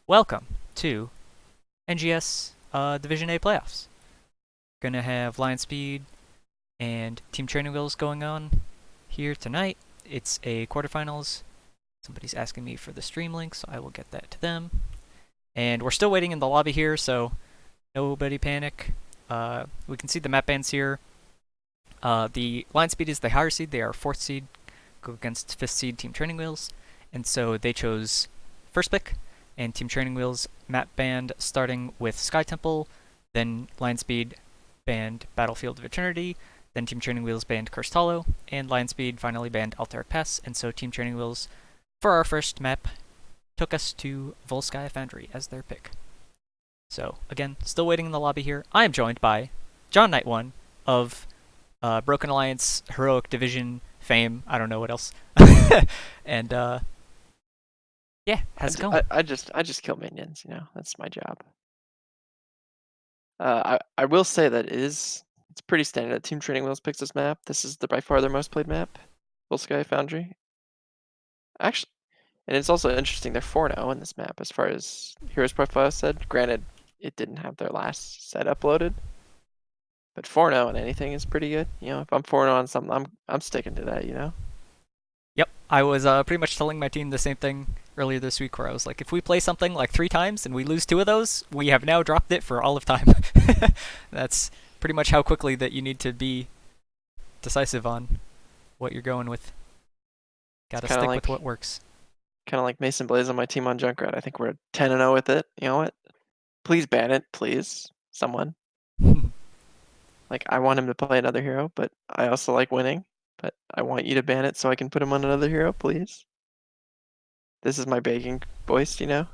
Welcome to NGS Division A playoffs. Gonna have Lionspeed and Team Training Wheels going on here tonight. It's a quarterfinals. Somebody's asking me for the stream link, so I will get that to them. And we're still waiting in the lobby here, so nobody panic. We can see the map bans here. The Lionspeed is the higher seed. They are 4th seed, go against 5th seed Team Training Wheels. And so they chose first pick, and Team Training Wheels map banned starting with Sky Temple, then Lionspeed banned Battlefield of Eternity, then Team Training Wheels banned Cursed Hollow, and Lionspeed finally banned Altair Pass, and so Team Training Wheels, for our first map, took us to Volskaya Foundry as their pick. So, again, still waiting in the lobby here. I am joined by John Knight One of Broken Alliance Heroic Division fame. I don't know what else. And yeah, how's it going? I just kill minions, that's my job. I will say that it's pretty standard that Team Training Wheels picks this map. This is by far their most played map, Volskaya Foundry. Actually, and it's also interesting, they're 4-0 in this map as far as Heroes Profile said. Granted, it didn't have their last set uploaded, but 4-0 on anything is pretty good. If I'm 4-0 on something, I'm sticking to that, Yep, I was pretty much telling my team the same thing earlier this week, where I was like, if we play something like 3 times and we lose 2 of those, we have now dropped it for all of time. That's pretty much how quickly that you need to be decisive on what you're going with. It's Gotta kind of stick with like what works. Mason Blaze on my team on Junkrat. I think we're 10-0 with it. You know what? Please ban it, please, someone. Like, I want him to play another hero, but I also like winning. But I want you to ban it so I can put him on another hero, please. This is my begging voice. So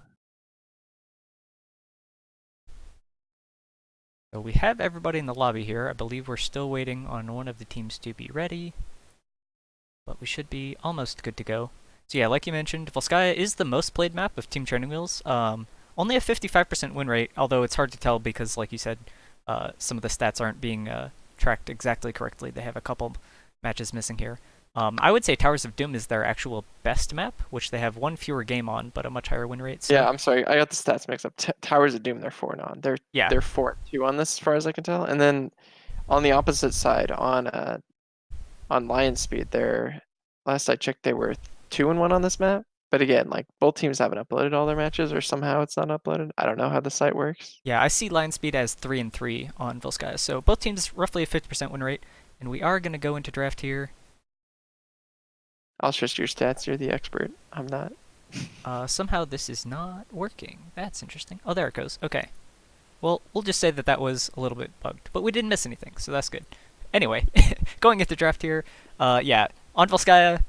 we have everybody in the lobby here. I believe we're still waiting on one of the teams to be ready, but we should be almost good to go. So yeah, like you mentioned, Volskaya is the most played map of Team Training Wheels. Only a 55% win rate, although it's hard to tell because, like you said, some of the stats aren't being tracked exactly correctly. They have a couple matches missing here. I would say Towers of Doom is their actual best map, which they have one fewer game on, but a much higher win rate. Yeah, So I'm sorry, I got the stats mixed up. Towers of Doom, they're 4-0. yeah, They're 4-2 on this, as far as I can tell. And then on the opposite side, on Lionspeed, they're last I checked, they were 2-1 on this map. But again, like, both teams haven't uploaded all their matches, or somehow it's not uploaded. I don't know how the site works. yeah, I see Lionspeed as 3-3 on Volskaya. So both teams roughly a 50% win rate, and we are gonna go into draft here. I'll trust your stats. You're the expert. I'm not. Somehow this is not working. That's interesting. Oh, there it goes. Okay. Well, we'll just say that that was a little bit bugged, but we didn't miss anything, so that's good. Anyway, going into draft here, yeah, on Volskaya,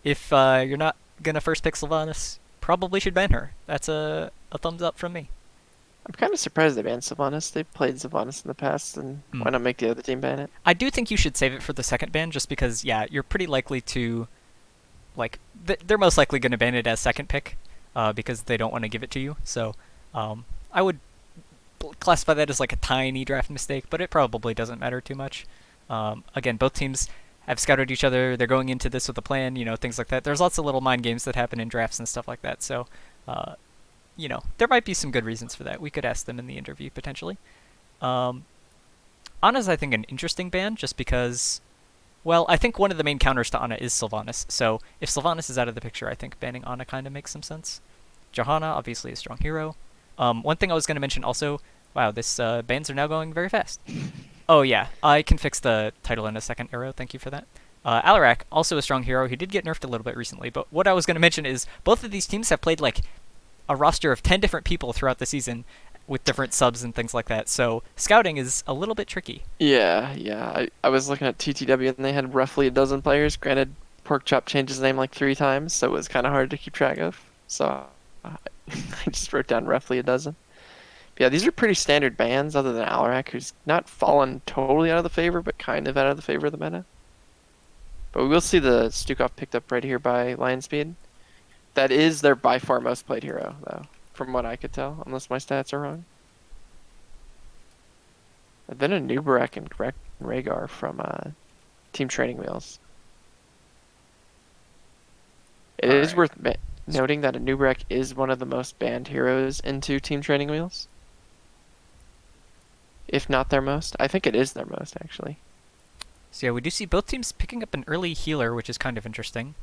if you're not gonna first pick Sylvanas, probably should ban her. That's a thumbs up from me. I'm kind of surprised they banned Sylvanas. They've played Sylvanas in the past, and Mm. why not make the other team ban it? I do think you should save it for the second ban, just because, yeah, you're pretty likely to, like, they're most likely going to ban it as second pick, because they don't want to give it to you. So, I would classify that as like a tiny draft mistake, but it probably doesn't matter too much. Again, both teams have scouted each other. They're going into this with a plan, things like that. There's lots of little mind games that happen in drafts and stuff like that. So, there might be some good reasons for that. We could ask them in the interview potentially. Um, Ana's, I think, an interesting ban just because, well, I think one of the main counters to Ana is Sylvanas. So if Sylvanas is out of the picture, I think banning Ana kind of makes some sense. Johanna, obviously a strong hero. One thing I was going to mention also, wow, this bans are now going very fast. Oh yeah, I can fix the title in a second, Arrow. Thank you for that. Alarak, also a strong hero. He did get nerfed a little bit recently, but what I was going to mention is both of these teams have played like a roster of 10 different people throughout the season with different subs and things like that. So scouting is a little bit tricky. Yeah. I was looking at TTW, and they had roughly a dozen players. Granted, Porkchop changed his name like 3 times, so it was kind of hard to keep track of. So I just wrote down roughly a dozen. But yeah, these are pretty standard bans, other than Alarak, who's not fallen totally out of the favor, but kind of out of the favor of the meta. But we will see the Stukov picked up right here by Lionspeed. That is their by far most played hero, though, from what I could tell, unless my stats are wrong. And then a Nubarak and Rhaegar from Team Training Wheels. It All is right. worth Noting that Anubarak is one of the most banned heroes into Team Training Wheels, if not their most. I think it is their most, actually. So yeah, we do see both teams picking up an early healer, which is kind of interesting.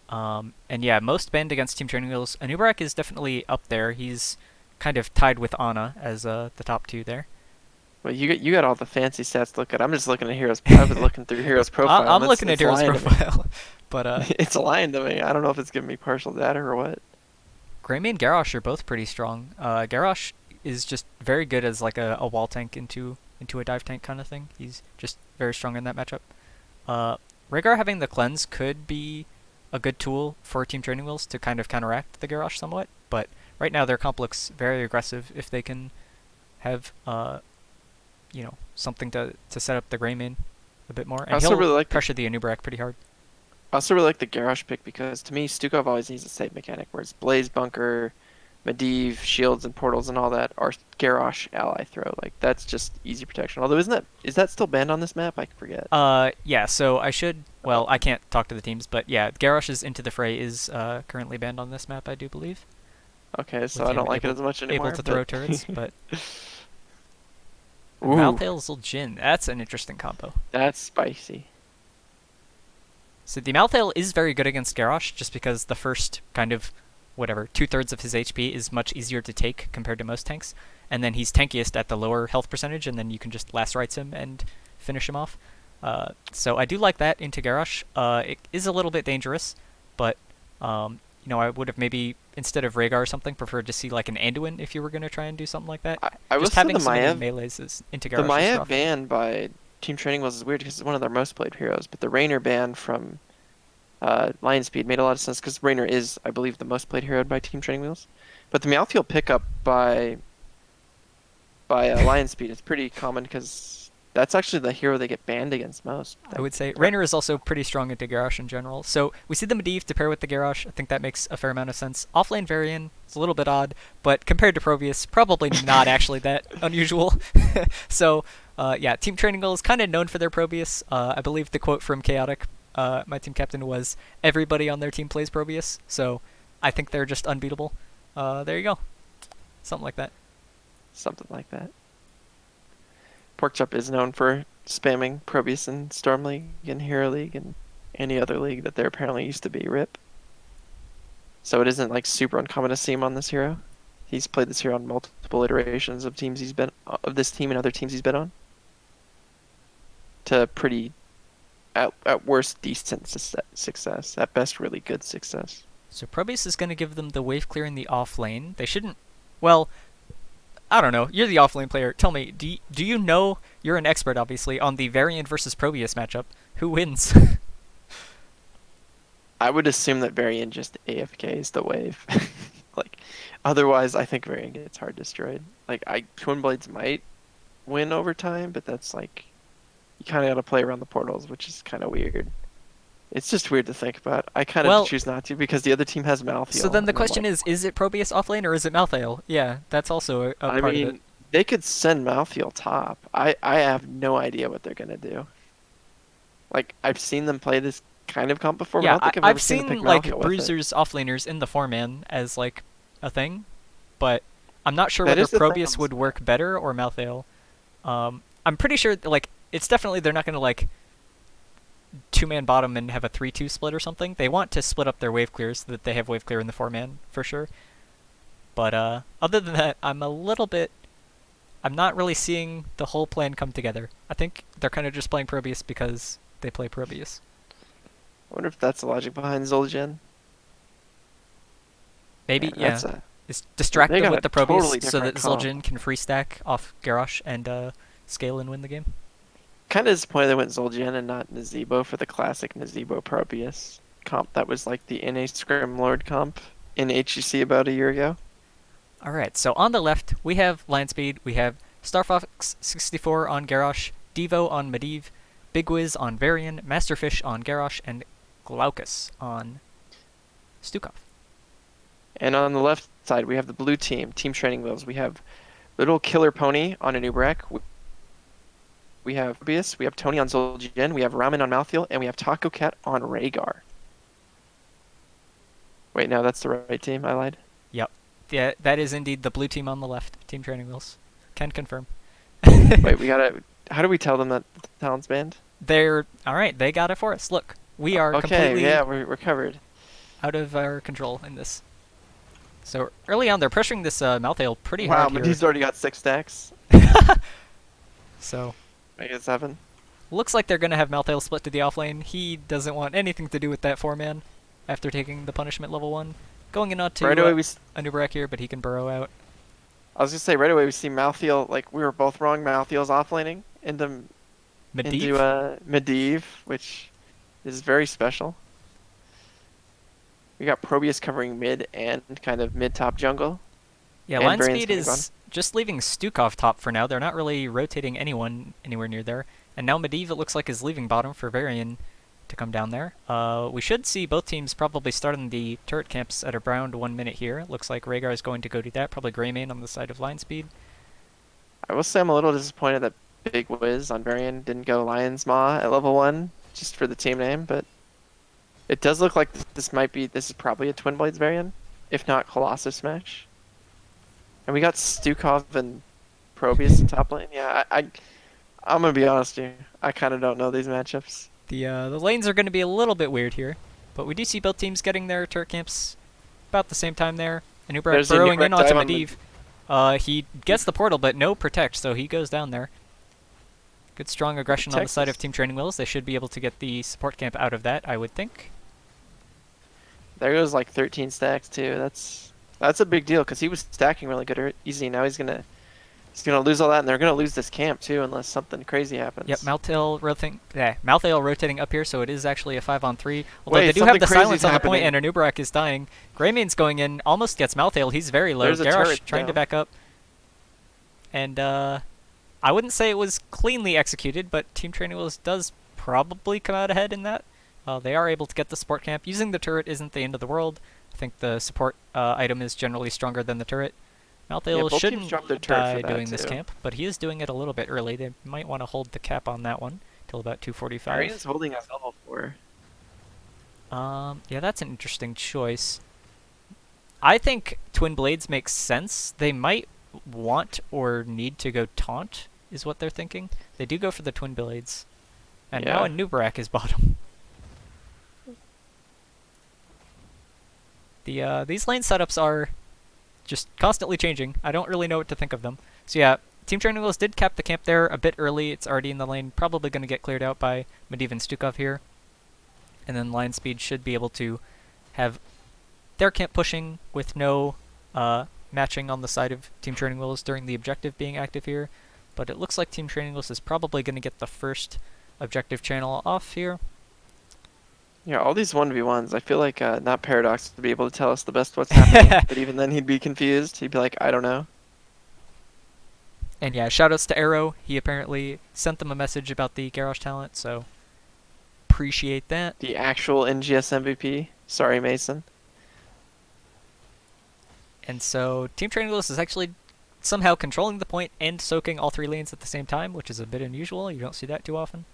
And yeah, most banned against Team Training Wheels. Anubarak is definitely up there. He's kind of tied with Ana as the top two there. Well, you got all the fancy stats to look at. I'm just looking at Heroes. I've been looking through Heroes profile, I'm and it's looking at it's Hero's lying to me. profile, but It's lying to me. I don't know if it's giving me partial data or what. Greymane and Garrosh are both pretty strong. Garrosh is just very good as like a wall tank into a dive tank kind of thing. He's just very strong in that matchup. Uh, Rhaegar having the cleanse could be a good tool for Team Training Wheels to kind of counteract the Garrosh somewhat, but right now their comp looks very aggressive if they can have something to set up the Greymane a bit more, I and also he'll really like the pressure the Anubarak pretty hard. I also really like the Garrosh pick because to me Stukov always needs a save mechanic, whereas Blaze Bunker, Medivh, shields and portals and all that are Garrosh ally throw. Like that's just easy protection. Although is that still banned on this map? I forget. Yeah, so I should. Oh, Well, I can't talk to the teams, but yeah, Garrosh's Into the Fray is currently banned on this map, I do believe, okay, so with I him don't like it as much able anymore. to throw But turrets. But ooh, Malthael Zul'jin, that's an interesting combo. that's spicy. So the Malthael is very good against Garrosh, just because the first kind of whatever 2/3 of his HP is much easier to take compared to most tanks, and then he's tankiest at the lower health percentage, and then you can just last rights him and finish him off. So I do like that into Garrosh. It is a little bit dangerous, but I would have maybe instead of Rhaegar or something preferred to see like an Anduin if you were going to try and do something like that. I will Just say having so many melees is, into the Garrosh is Maiev rough. ban by Team Training Wheels is weird because it's one of their most played heroes. But the Raynor ban from Lionspeed made a lot of sense because Raynor is, I believe, the most played hero by Team Training Wheels. But the Meowthfield pickup by Lionspeed is pretty common because that's actually the hero they get banned against most. I would say Like, Raynor is also pretty strong into Garrosh in general. So we see the Medivh to pair with the Garrosh. I think that makes a fair amount of sense. Offlane Varian is a little bit odd, but compared to Probius, probably not actually that unusual. So yeah, Team Training Wheel is kind of known for their Probius. I believe the quote from Chaotic, my team captain, was everybody on their team plays Probius. So I think they're just unbeatable. There you go. Something like that. something like that. Porkchop is known for spamming Probius in Storm League and Hero League and any other league that there apparently used to be. RIP. So it isn't like super uncommon to see him on this hero. He's played this hero on multiple iterations of teams he's been of this team and other teams he's been on. To pretty at worst decent success, at best really good success. So Probius is going to give them the wave clear in the off lane. They shouldn't. Well, I don't know. You're the offlane player. Tell me, do you know, you're an expert obviously, on the Varian versus Probius matchup? Who wins? I would assume that Varian just AFKs the wave. Like otherwise I think Varian gets hard destroyed. Like Twin Blades might win over time, but that's like you kind of got to play around the portals, which is kind of weird. It's just weird to think about. I kind of Well, choose not to because the other team has so Malthael, then the and I'm question like, is it Probius offlane or is it Malthael? Yeah, that's also a I part of it. mean, they could send Malthael top. I have no idea what they're gonna do. Like I've seen them play this kind of comp before, but I Yeah, don't think I've ever I've seen them pick seen like Malthael with it. bruisers offlaners in the 4-man as like a thing, but I'm not sure That whether is the thing on Probius this would map. work better or Malthael. I'm pretty sure like it's definitely they're not gonna like 2-man bottom and have a 3-2 split or something. They want to split up their wave clears so that they have wave clear in the 4-man for sure. But other than that, I'm not really seeing the whole plan come together. I think they're kind of just playing Probius because they play Probius. I wonder if that's the logic behind Zul'jin. Maybe, Man, yeah. that's a Is distract they them got with a the totally Probius so that different comp. Zul'jin can free stack off Garrosh and scale and win the game. Kind of disappointed they went Zul'jin and not Nazebo for the classic Nazebo Probius comp that was like the NA Scrim Lord comp in HGC about a year ago. Alright, so on the left, we have Lionspeed, we have Starfox 64 on Garrosh, Devo on Medivh, Big Wiz on Varian, Masterfish on Garrosh, and Glaucus on Stukov. And on the left side, we have the blue team, Team Training Wheels. We have Little Killer Pony on Anubarak. We have Probius, we have Tony on Zul'jin, we have Ramen on Malthael, and we have Taco Cat on Rhaegar. Wait, no, that's the right team. I lied. Yep. Yeah, that is indeed the blue team on the left. Team Training Wheels. Can confirm. Wait, we gotta. How do we tell them that the talent's banned? They're all right. They got it for us. Look, we are Okay, completely yeah, we're covered. out of our control in this. So early on, they're pressuring this Malthael pretty Wow, hard here. Medivh's already got 6 stacks. So I get 7. looks like they're gonna have Malthael split to the offlane. He doesn't want anything to do with that 4-man after taking the punishment level 1. Going in on Right to away Anubarak here, but he can burrow out. I was gonna say right away we see Malthael, like we were both wrong. Malthael's offlaning into Medivh? Medivh, which is very special. We got Probius covering mid and kind of mid top jungle. Yeah, And line Varian's speed coming on. is just leaving Stukov top for now. They're not really rotating anyone anywhere near there. And now Medivh, it looks like, is leaving bottom for Varian to come down there. We should see both teams probably starting the turret camps at around 1 minute here. Looks like Rhaegar is going to go do that. Probably Greymane on the side of line speed. I will say I'm a little disappointed that Big Wiz on Varian didn't go Lion's Maw at level 1 just for the team name, but it does look like this is probably a Twin Blades Varian, if not Colossus match. And we got Stukov and Probius in top lane. Yeah, I'm gonna be honest here. I kind of don't know these matchups. The lanes are going to be a little bit weird here, but we do see both teams getting their turret camps about the same time there. Anubarak There's the burrowing in Anubarak onto dive on Medivh. He gets the portal, but no protect, so he goes down there. Good strong aggression on the side of Team Training Wheels. They should be able to get the support camp out of that, I would think. There goes like 13 stacks too. That's a big deal because he was stacking really good easy. Now he's gonna lose all that, and they're gonna lose this camp too unless something crazy happens. Yep, Malthael rotating up here, so it is actually a 5-on-3. Although Wait, they do have the something crazy's silence on the point, happening. and Anubarak is dying. Greymane's going in, almost gets Malthael. He's very low. There's a Garrosh turret trying to down. back up. And I wouldn't say it was cleanly executed, but Team Training Wheels does probably come out ahead in that. They are able to get the support camp. Using the turret isn't the end of the world. I think the support item is generally stronger than the turret. Malthael both teams shouldn't dropped their turret die for that, doing this too. camp, but he is doing it a little bit early. They might want to hold the cap on that one till about 2:45. Varian's holding us level 4. Yeah, that's an interesting choice. I think Twin Blades makes sense. They might want or need to go taunt, is what they're thinking. They do go for the Twin Blades. And now Yeah. Anubarak is bottom. These lane setups are just constantly changing. I don't really know what to think of them. So yeah, Team Training Wheels did cap the camp there a bit early. It's already in the lane, probably going to get cleared out by Medivh and Stukov here. And then Lionspeed should be able to have their camp pushing with no matching on the side of Team Training Wheels during the objective being active here. But it looks like Team Training Wheels is probably going to get the first objective channel off here. Yeah, all these 1v1s, I feel like not Paradox to be able to tell us the best what's happening, but even then he'd be confused. He'd be like, I don't know. And yeah, shoutouts to Arrow. He apparently sent them a message about the Garrosh talent, so appreciate that. The actual NGS MVP. Sorry, Mason. And so Team Training Wheels is actually somehow controlling the point and soaking all 3 lanes at the same time, which is a bit unusual. You don't see that too often.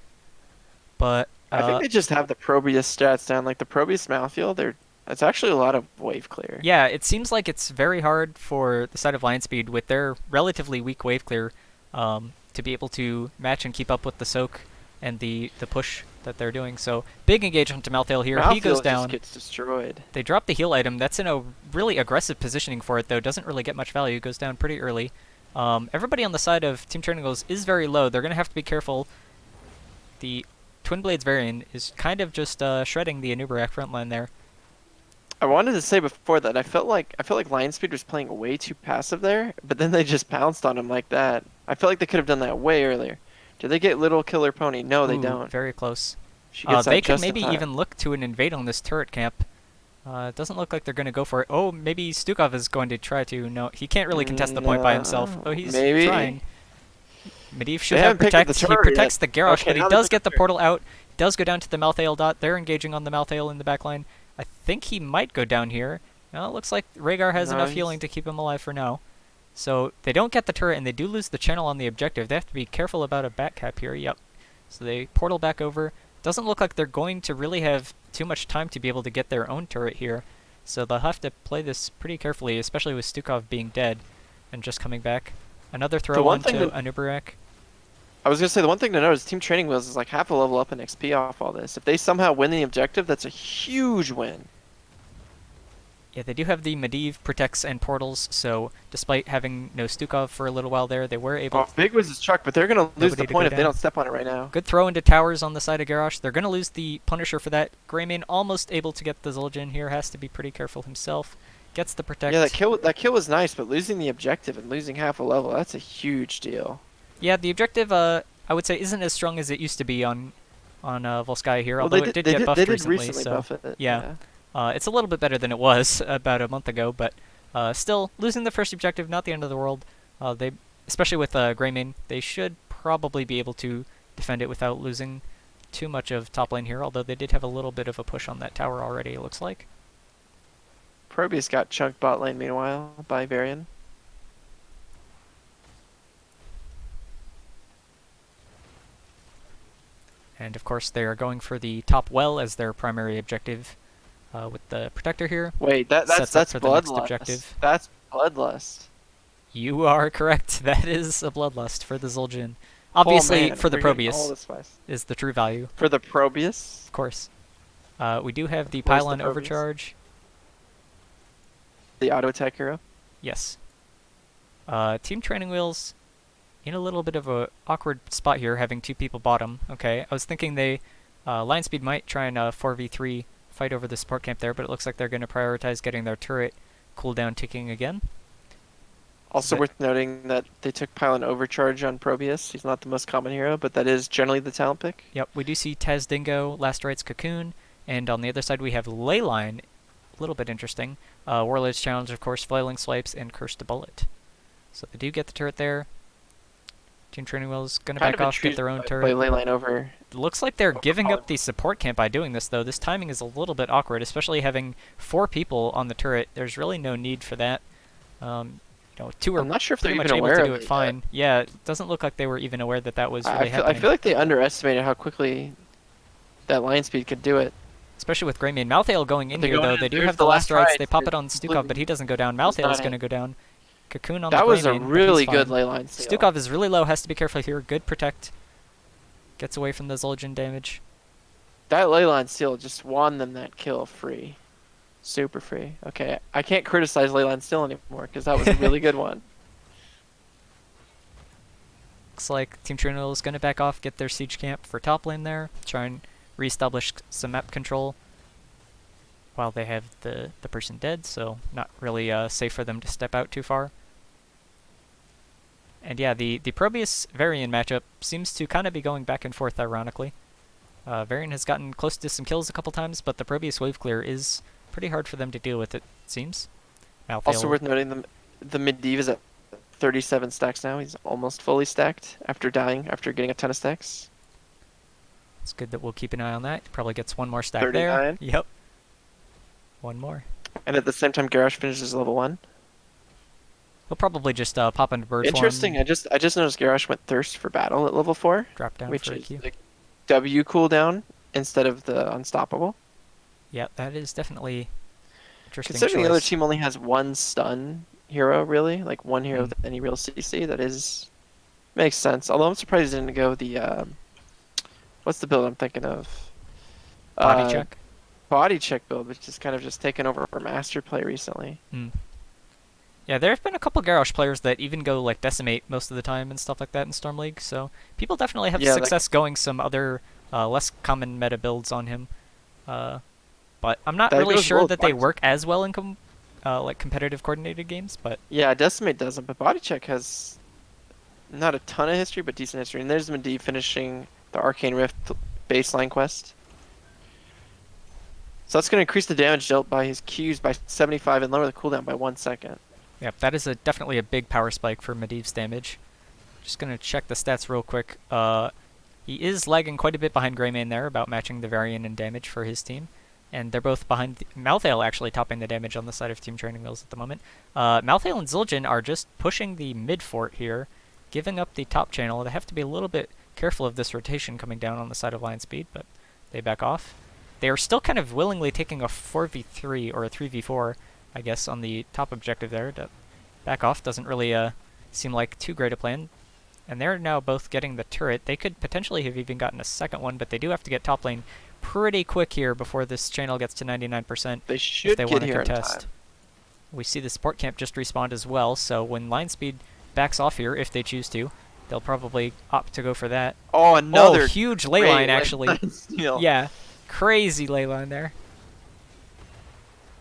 But I think they just have the Probius stats down. Like the Probius Malthael, it's actually a lot of wave clear. yeah, it seems like it's very hard for the side of Lionspeed with their relatively weak wave clear to be able to match and keep up with the soak and the push that they're doing. So big engagement to Malthael here. He goes down. Just gets destroyed. They drop the heal item. That's in a really aggressive positioning for it, though. Doesn't really get much value. Goes down pretty early. Everybody on the side of Team Training Wheels is very low. They're going to have to be careful. The Twin Blades variant is kind of just shredding the Anubarak front line there. I wanted to say before that I felt like Lionspeed was playing way too passive there, but then they just pounced on him like that. I feel like they could have done that way earlier. Do they get Little Killer Pony? No, they Ooh, don't. Very close. She gets They that could just in maybe time. even look to an invade on this turret camp. It doesn't look like they're going to go for it. Oh, maybe Stukov is going to try to. No, he can't really contest the point by himself. Oh, he's maybe. trying. Medivh should They have haven't picked up protect. the He turret protects yet. the Garrosh, Okay, but he now they does pick get the the portal out. Does go down to the Malthael dot. They're engaging on the Malthael in the back line. I think he might go down here. Well, it looks like Rhaegar has enough healing to keep him alive for now. So they don't get the turret, and they do lose the channel on the objective. They have to be careful about a back cap here. Yep. So they portal back over. Doesn't look like they're going to really have too much time to be able to get their own turret here. So they'll have to play this pretty carefully, especially with Stukov being dead and just coming back. Another The throw one on thing to that Anubarak. I was gonna say, the one thing to note is Team Training Wheels is like half a level up in XP off all this. If they somehow win the objective, that's a huge win. Yeah, they do have the Medivh protects and portals, so despite having no Stukov for a little while there, they were able Oh, big was his truck, but they're gonna lose the nobody to go point if they down. don't step on it right now. Good throw into towers on the side of Garrosh. They're going to lose the Punisher for that. Greymane almost able to get the Zul'jin here. Has to be pretty careful himself. Gets the Yeah, protect. that kill was nice, but losing the objective and losing half a level, that's a huge deal. Yeah, the objective, I would say, isn't as strong as it used to be on Volskaya here, Well, although it did get buffed they did recently. recently So buff it. yeah, Yeah. it's a little bit better than it was about a month ago, but still losing the first objective, not the end of the world. They, especially with Greymane, they should probably be able to defend it without losing too much of top lane here. Although they did have a little bit of a push on that tower already, it looks like. Probius got chunked bot lane meanwhile by Varian. And of course, they are going for the top well as their primary objective with the Protector here. Wait, Sets up that's for the next bloodlust. objective. That's bloodlust. You are correct. That is a bloodlust for the Zul'jin. Obviously, Oh man, for the we're getting all Probius the spice. is the true value, For the Probius, of course. We do have the Where's the pylon Probius? overcharge. the auto attack hero. Yes. Team Training Wheels in a little bit of a awkward spot here, having two people bottom. Okay, I was thinking they Lionspeed might try and 4v3 fight over the support camp there, but it looks like they're going to prioritize getting their turret cooldown ticking again. Also That- worth noting that they took pylon overcharge on Probius. He's not the most common hero, but that is generally the talent pick. Yep, we do see Taz Dingo, Last Rites Cocoon, and on the other side we have Leyline. A little bit interesting. Warlord's Challenge, of course, Flailing Swipes, and Curse to Bullet. So they do get the turret there. Team Training Wheels gonna Kind back of off, get their own Play turret. ley line over. Looks like they're giving Poly- up the support camp by doing this, though. This timing is a little bit awkward, especially having 4 people on the turret. There's really no need for that. Two are I'm not sure if they're pretty much even able aware to of do it it fine. Yeah, it doesn't look like they were even aware that that was really I happening. feel like they underestimated how quickly that line speed could do it. Especially with Greymane. Malthael going in They here, go though. in, They do there's have the the last last rights. rights, They pop it's it on Stukov, completely- but he doesn't go down. it's Malthael is not going to it. go down. Cocoon on That the was a Greymane, but really he's good fine. ley line steal. Stukov is really low, has to be careful here. Good protect. Gets away from the Zul'jin damage. That ley line steal just won them that kill free. Super free. Okay, I can't criticize ley line steal anymore because that was a really good one. Looks like Team Trinidad is going to back off, get their siege camp for top lane there, try and reestablish some map control while they have the person dead, so not really safe for them to step out too far. And yeah, the Probius Varian matchup seems to kind of be going back and forth, ironically. Varian has gotten close to some kills a couple times, but the Probius wave clear is pretty hard for them to deal with, it seems. Malthael Also worth noting, the Medivh is at 37 stacks now. He's almost fully stacked after getting a ton of stacks. It's good that we'll keep an eye on that. Probably gets one more stack there. 39. Yep. One more. And at the same time, Garrosh finishes level 1. He'll probably just pop into bird Interesting. form, I just noticed Garrosh went Thirst for Battle at level 4, drop down which for a is Q. like W cooldown instead of the Unstoppable. Yeah, that is definitely interesting Considering the other choice. team only has one stun hero, really, like one hero Mm. with any real CC, makes sense. Although I'm surprised they didn't go the what's the build I'm thinking of? Body check. Body check build, which is kind of just taken over for Master Play recently. Mm. Yeah, there have been a couple Garrosh players that even go like Decimate most of the time and stuff like that in Storm League, so people definitely have Yeah, success going some other less common meta builds on him. But I'm not That really goes sure well with that they Body work as well in like competitive coordinated games, but Yeah, Decimate doesn't, but Body Check has not a ton of history, but decent history. And there's Medivh finishing the Arcane Rift baseline quest. So that's going to increase the damage dealt by his Qs by 75 and lower the cooldown by 1 second. yep, that is definitely a big power spike for Medivh's damage. Just gonna check the stats real quick. He is lagging quite a bit behind Greymane there, about matching the Varian in damage for his team. And they're both behind Malthael actually topping the damage on the side of Team Training Wheels at the moment. Malthael and Zul'jin are just pushing the mid fort here, giving up the top channel. They have to be a little bit careful of this rotation coming down on the side of Lionspeed, but they back off. they are still kind of willingly taking a 4v3 or a 3v4, I guess, on the top objective there. To back off doesn't really seem like too great a plan. And they're now both getting the turret. They could potentially have even gotten a second one, but they do have to get top lane pretty quick here before this channel gets to 99% They if should they get want to here in contest. time. We see the support camp just respawned as well, so when Lionspeed backs off here, if they choose to, they'll probably opt to go for that. Oh, another huge ley line, actually. steal. Yeah, crazy ley line there.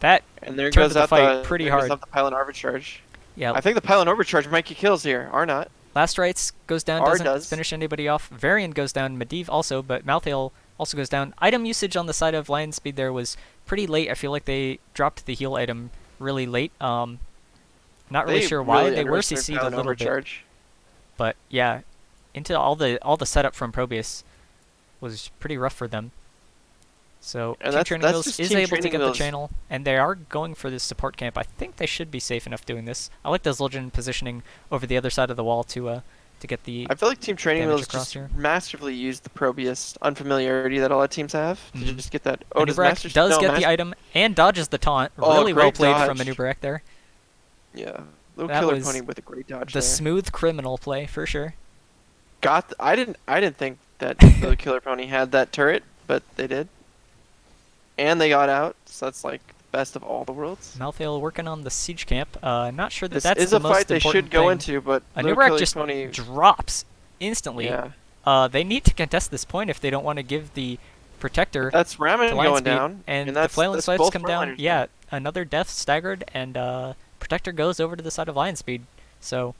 That And there turned goes the out fight pretty hard. the pylon overcharge. Yeah, I think the pylon overcharge might get kills here. Or not. Last Rites goes down, R doesn't does. finish anybody off. Varian goes down, Medivh also, but Malthael also goes down. Item usage on the side of Lionspeed there was pretty late. I feel like they dropped the heal item really late. Not really sure why. Really They were underestimated CC'd a pylon little bit. overcharge. But yeah, into all the setup from Probius was pretty rough for them. So And Team Training that's Wheels just is Team able to Training get the Wheels. channel, and they are going for this support camp. I think they should be safe enough doing this. I like the Zul'jin positioning over the other side of the wall to get the I feel like Team Training damage Wheels across just here. masterfully used the Probius unfamiliarity that a lot of teams have to Mhm. just get that. Oh, does Anub'arak Master does no, get Mas- the item and dodges the taunt. Oh, Really well great played from dodge. Anub'arak there. Yeah, little That killer was pony with a great dodge The there. smooth criminal play for sure. I didn't think that the killer pony had that turret, but they did. And they got out, so that's like best of all the worlds. Malthael working on the siege camp. Not sure that This that's is the a most fight they important should go thing. into, but little Anub'arak killer just pony. drops instantly. Yeah, They need to contest this point if they don't want to give the protector that's Ramen to going Lionspeed, down, and the that's flailing swipes both come down. frontliners Yeah, another death staggered, and protector goes over to the side of Lionspeed. So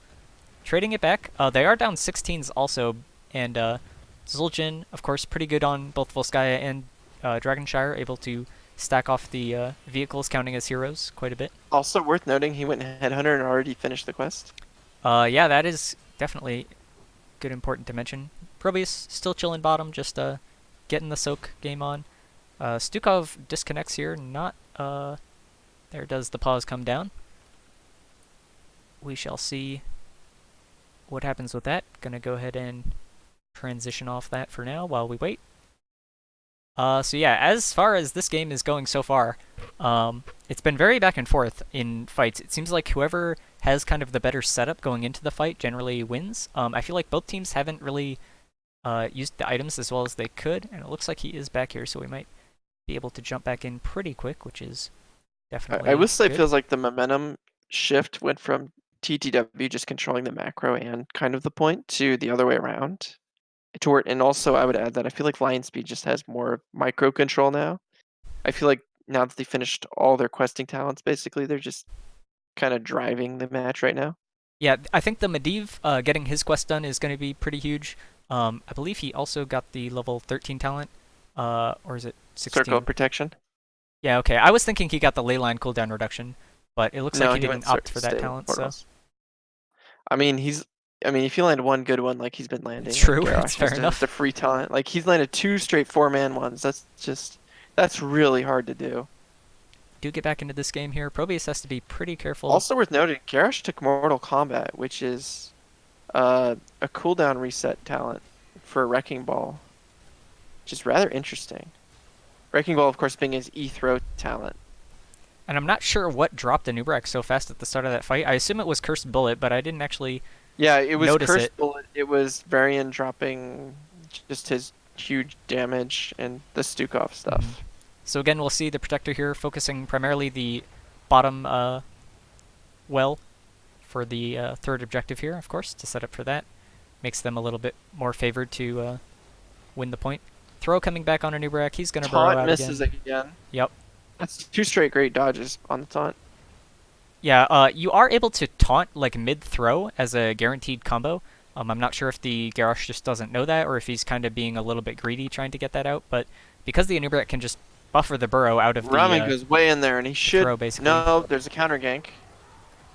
trading it back. They are down 16s also, and Zul'jin, of course, pretty good on both Volskaya and Dragonshire, able to stack off the vehicles counting as heroes quite a bit. Also worth noting, he went headhunter and already finished the quest. Yeah, that is definitely good, important to mention. Probius still chilling bottom, just getting the soak game on. Stukov disconnects here, not there does the pause come down. We shall see what happens with that. Gonna go ahead and transition off that for now while we wait. So yeah, as far as this game is going so far, it's been very back and forth in fights. It seems like whoever has kind of the better setup going into the fight generally wins. I feel like both teams haven't really used the items as well as they could, and it looks like he is back here, so we might be able to jump back in pretty quick, which is definitely I will say, it good. feels like the momentum shift went from TTW just controlling the macro and kind of the point to the other way around. And also, I would add that I feel like Lionspeed just has more micro control now. I feel like now that they finished all their questing talents, basically, they're just kind of driving the match right now. Yeah, I think the Medivh getting his quest done is going to be pretty huge. I believe he also got the level 13 talent, or is it 16? Circle of protection. Yeah, okay. I was thinking he got the ley line cooldown reduction, but it looks No, like he went didn't opt for that stable talent. So portals. I mean, if you land one good one, like he's been landing, it's true. like Garrosh It's fair has enough. the free talent. Like he's landed 2 straight 4-man ones. That's really hard to do. Do get back into this game here. Probius has to be pretty careful. Also worth noting, Garrosh took Mortal Kombat, which is a cooldown reset talent for Wrecking Ball, which is rather interesting. Wrecking Ball, of course, being his E-throw talent. And I'm not sure what dropped Anub'arak so fast at the start of that fight. I assume it was Cursed Bullet, but I didn't actually Yeah, it was notice Cursed it. Bullet. It was Varian dropping just his huge damage and the Stukov stuff. Mhm. So again, we'll see the Protector here focusing primarily the bottom well for the third objective here, of course, to set up for that. Makes them a little bit more favored to win the point. Throw coming back on Anub'arak. He's going to burrow Taunt out misses again. again. Yep. That's 2 straight great dodges on the taunt. Yeah, you are able to taunt like mid-throw as a guaranteed combo. I'm not sure if the Garrosh just doesn't know that or if he's kind of being a little bit greedy trying to get that out, but because the Anub'arak can just buffer the burrow out of Ramen the goes way in there, and he should. throw, basically. No, there's a counter gank.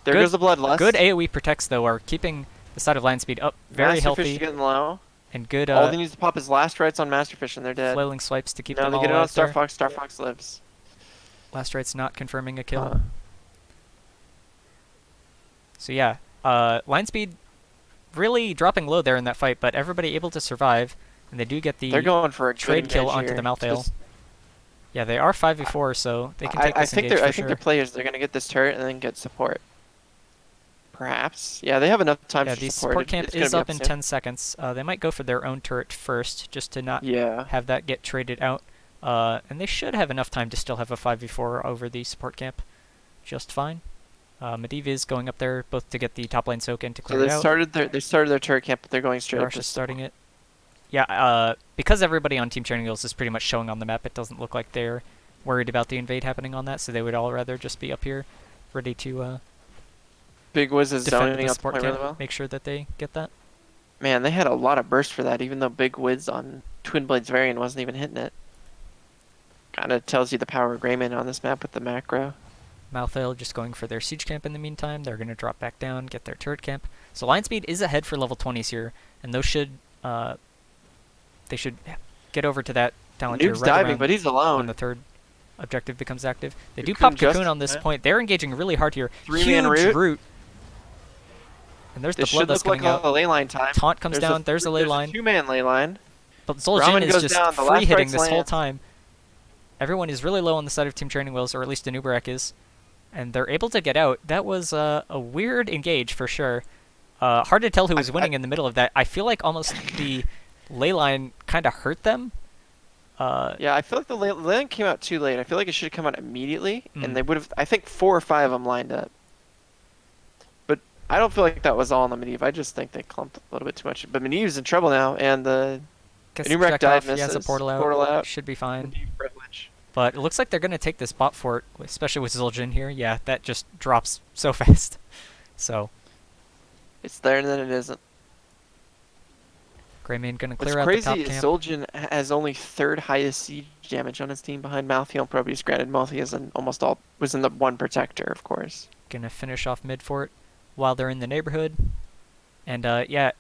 There Good- goes the bloodlust. good AoE protects, though, are keeping the side of Lionspeed up very Masterfish healthy is getting low. and good All he needs to pop his last rights on Masterfish, and they're dead. flailing swipes to keep No, them they all get it on alive Star there. Fox. Star Fox lives. Last right's not confirming a kill. Uh, So yeah, Lionspeed really dropping low there in that fight, but everybody able to survive, and they do get the they're going for a trade good kill edge onto here. the Malthael. Just Yeah, they are 5v4, so they can take I this think engage for their sure. players they're gonna get this turret and then get support. Perhaps. Yeah, they have enough time Yeah, for the support. support camp It's gonna is be up up in soon. 10 seconds. They might go for their own turret first, just to not Yeah. have that get traded out. And they should have enough time to still have a 5v4 over the support camp just fine. Medivh is going up there both to get the top lane soak and to So clear it out. they started their turret camp, but they're going straight up Jarash to is starting support. it. Yeah, because everybody on Team Training Wheels is pretty much showing on the map, it doesn't look like they're worried about the invade happening on that, so they would all rather just be up here, ready to Big Wiz is defend the zoning out the support point really camp, well. make sure that they get that. Man, they had a lot of burst for that, even though Big Wiz on Twin Blades variant wasn't even hitting it. Kinda tells you the power of Greymane on this map with the macro. Malthael just going for their siege camp in the meantime. They're going to drop back down, get their turret camp. So Lionspeed is ahead for level 20s here, and those should they should get over to that talent tier Noob's right diving, around but he's when the alone. third objective becomes active. They do Cocoon pop just Cocoon on this yeah. point. They're engaging really hard here. Three-man Huge root. root. And there's the This should Bloodlust look like coming out. a ley line time. Taunt comes down. There's a ley line. Two-man ley line. But Zul'jin Ramen is goes just down. The free last hitting rights this whole land. time. Everyone is really low on the side of Team Training Wheels, or at least Anubarak is. And they're able to get out. That was a weird engage for sure. Hard to tell who was winning in the middle of that. I feel like almost the ley line kind of hurt them. Yeah, I feel like the ley line came out too late. I feel like it should have come out immediately, Mm. and they would have. I think 4 or 5 of them lined up. But I don't feel like that was all on the Medivh. I just think they clumped a little bit too much. But Medivh's in trouble now, and the Gets the Numerek project dive off. He has a misses. portal out. Portal out. Should be fine. Medivh privilege. But it looks like they're going to take this bot fort, especially with Zul'jin here. Yeah, that just drops so fast. So, It's there and then it isn't. Greymane going to What's clear out the top crazy is camp. Zul'jin has only third highest siege damage on his team behind Malthael and Proteus. Granted, Malthael and almost all was in the one protector, of course. Going to finish off mid fort while they're in the neighborhood. And yeah,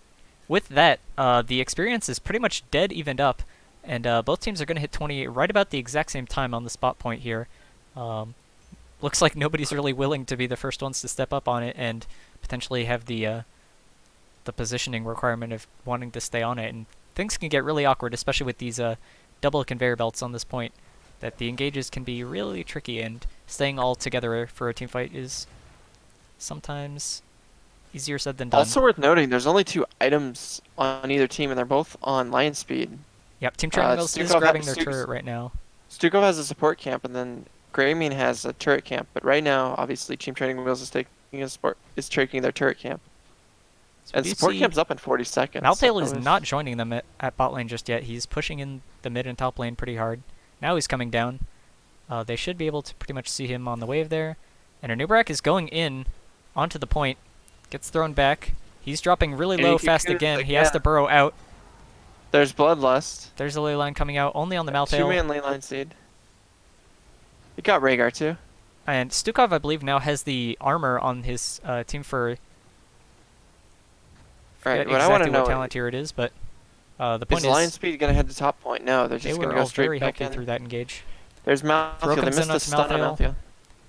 with that, the experience is pretty much dead evened up. And both teams are going to hit 28 right about the exact same time on the spot point here. Looks like nobody's really willing to be the first ones to step up on it and potentially have the positioning requirement of wanting to stay on it. And things can get really awkward, especially with these double conveyor belts on this point, that the engages can be really tricky, and staying all together for a team fight is sometimes easier said than done. Also worth noting, there's only 2 items on either team, and they're both on Lionspeed. Yep, Team Training Wheels is grabbing their turret right now. Stukov has a support camp, and then Greymane has a turret camp. But right now, obviously, Team Training Wheels is taking their turret camp. So And support camp's up in 40 seconds. Malthael is not joining them at bot lane just yet. He's pushing in the mid and top lane pretty hard. Now he's coming down. They should be able to pretty much see him on the wave there. And Anubarak is going in onto the point. Gets thrown back. He's dropping really low fast again. He has to burrow out. There's Bloodlust. There's a ley line coming out only on the Malthael. 2-man ley line seed. It got Rhaegar too. And Stukov, I believe, now has the armor on his team for... Right, what exactly I want to what know talent tier it is, but the point is Lionspeed gonna head to top point? No, they're they just were gonna go all very straight back healthy in. through that engage. There's Malthael. Throw They comes missed in the onto stun on Malthael. Malthael.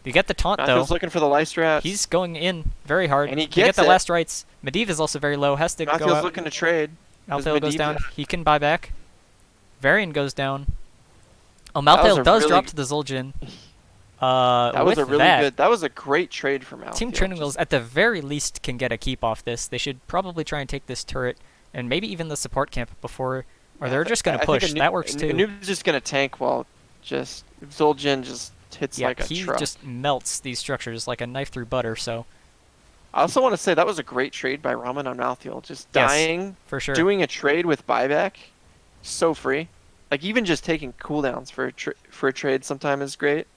You get the taunt, Malthael's though. looking for the lice rats. He's going in very hard. And he You get gets the it. last rights. Medivh is also very low. Has to go Malthael's out. looking to trade. Malthael goes Medivh's down. out. He can buy back. Varian goes down. Oh, That was Malthael a does really- drop to the Zul'jin. That was with a really that, good. That was a great trade for Malthael. Team Training Wheels, at the very least, can get a keep off this. They should probably try and take this turret and maybe even the support camp before, or they're just going to push. That works too. Noob's just gonna tank while just Zul'jin just hits Yeah, like a he truck. just melts these structures like a knife through butter. So I also want to say that was a great trade by Ramen on Malthael. Just Yes, dying, for sure. doing a trade with buyback, so free. Like even just taking cooldowns for a trade sometime is great.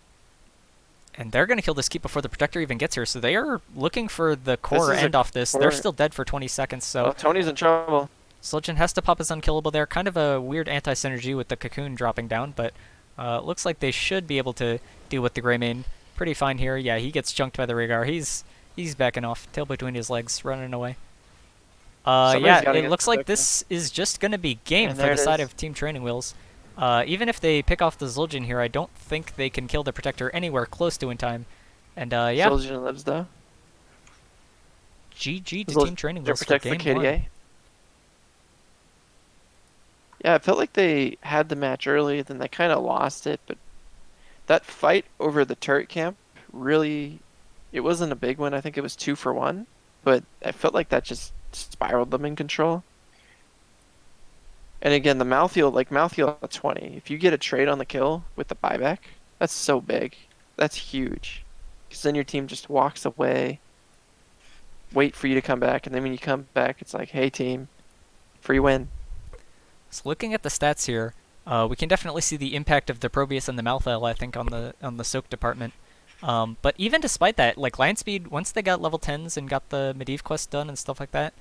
And they're going to kill this keep before the Protector even gets here, so they are looking for the core is a end off this. core. They're still dead for 20 seconds, so Oh, Tony's in trouble. Zul'jin has to pop his unkillable there. Kind of a weird anti-synergy with the Cocoon dropping down, but looks like they should be able to deal with the Greymane pretty fine here. Yeah, he gets chunked by the Rhaegar. He's backing off, tail between his legs, running away. Somebody's Yeah, gotta it get looks like Protector. this is just going to be game And for there the it side is. of Team Training Wheels. Even if they pick off the Zul'jin here, I don't think they can kill the Protector anywhere close to in time. And yeah, Zul'jin lives though. GG to Zul'jin Team Training to Wheels for protect the game one. KDA. Yeah, it felt like they had the match early, then they kind of lost it, but that fight over the turret camp really, it wasn't a big one. I think it was 2-for-1, but I felt like that just spiraled them in control. And again, the mouthfeel at 20. If you get a trade on the kill with the buyback, that's so big. That's huge. Because then your team just walks away, wait for you to come back, and then when you come back, it's like, hey team, free win. So looking at the stats here, we can definitely see the impact of the Probius and the Malthael, I think, on the soak department. But even despite that, like Lionspeed, once they got level 10s and got the Medivh quest done and stuff like that,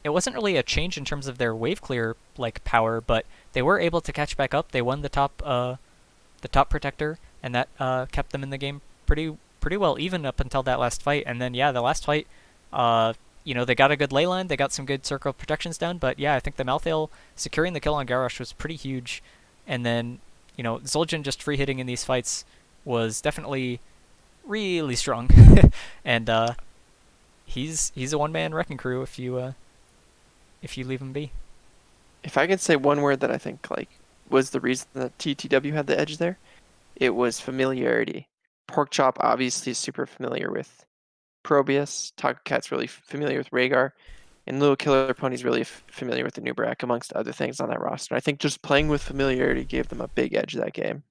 it wasn't really a change in terms of their wave clear like power, but they were able to catch back up. They won the top protector, and that kept them in the game pretty well, even up until that last fight. And then yeah, the last fight, uh, they got a good ley line, they got some good circle protections down. But yeah, I think the Malthael securing the kill on Garrosh was pretty huge. And then Zul'jin just free hitting in these fights was definitely really strong, and he's a one man wrecking crew if you leave him be. If I could say one word that I think like was the reason that TTW had the edge there, it was familiarity. Porkchop obviously is super familiar with Probius. Cat's really familiar with Rhaegar. And Little Killer Pony's really familiar with the Nubrak, amongst other things on that roster. I think just playing with familiarity gave them a big edge that game.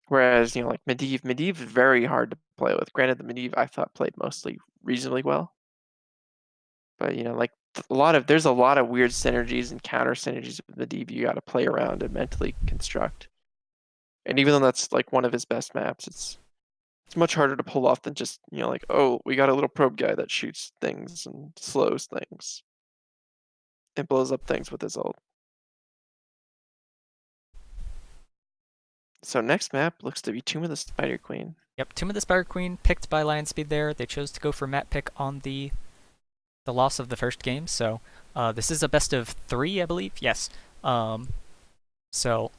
Whereas, like Medivh is very hard to play with. Granted, the Medivh I thought played mostly reasonably well. But, like there's a lot of weird synergies and counter synergies with Medivh you got to play around and mentally construct. And even though that's like one of his best maps, it's much harder to pull off than just, like, oh, we got a little probe guy that shoots things and slows things and blows up things with his ult. So next map looks to be Tomb of the Spider Queen. Yep, Tomb of the Spider Queen picked by Lionspeed there. They chose to go for map pick on the loss of the first game. So this is a best of 3, I believe. Yes. So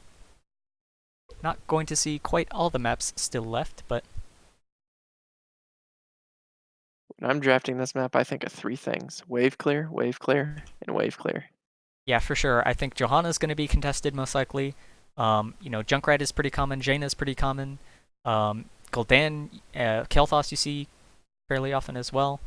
not going to see quite all the maps still left, but When I'm drafting this map, I think of three things: wave clear, and wave clear. yeah, for sure. I think Johanna's going to be contested most likely. Junkrat is pretty common. Jaina is pretty common. Gul'dan, Kael'thas you see fairly often as well.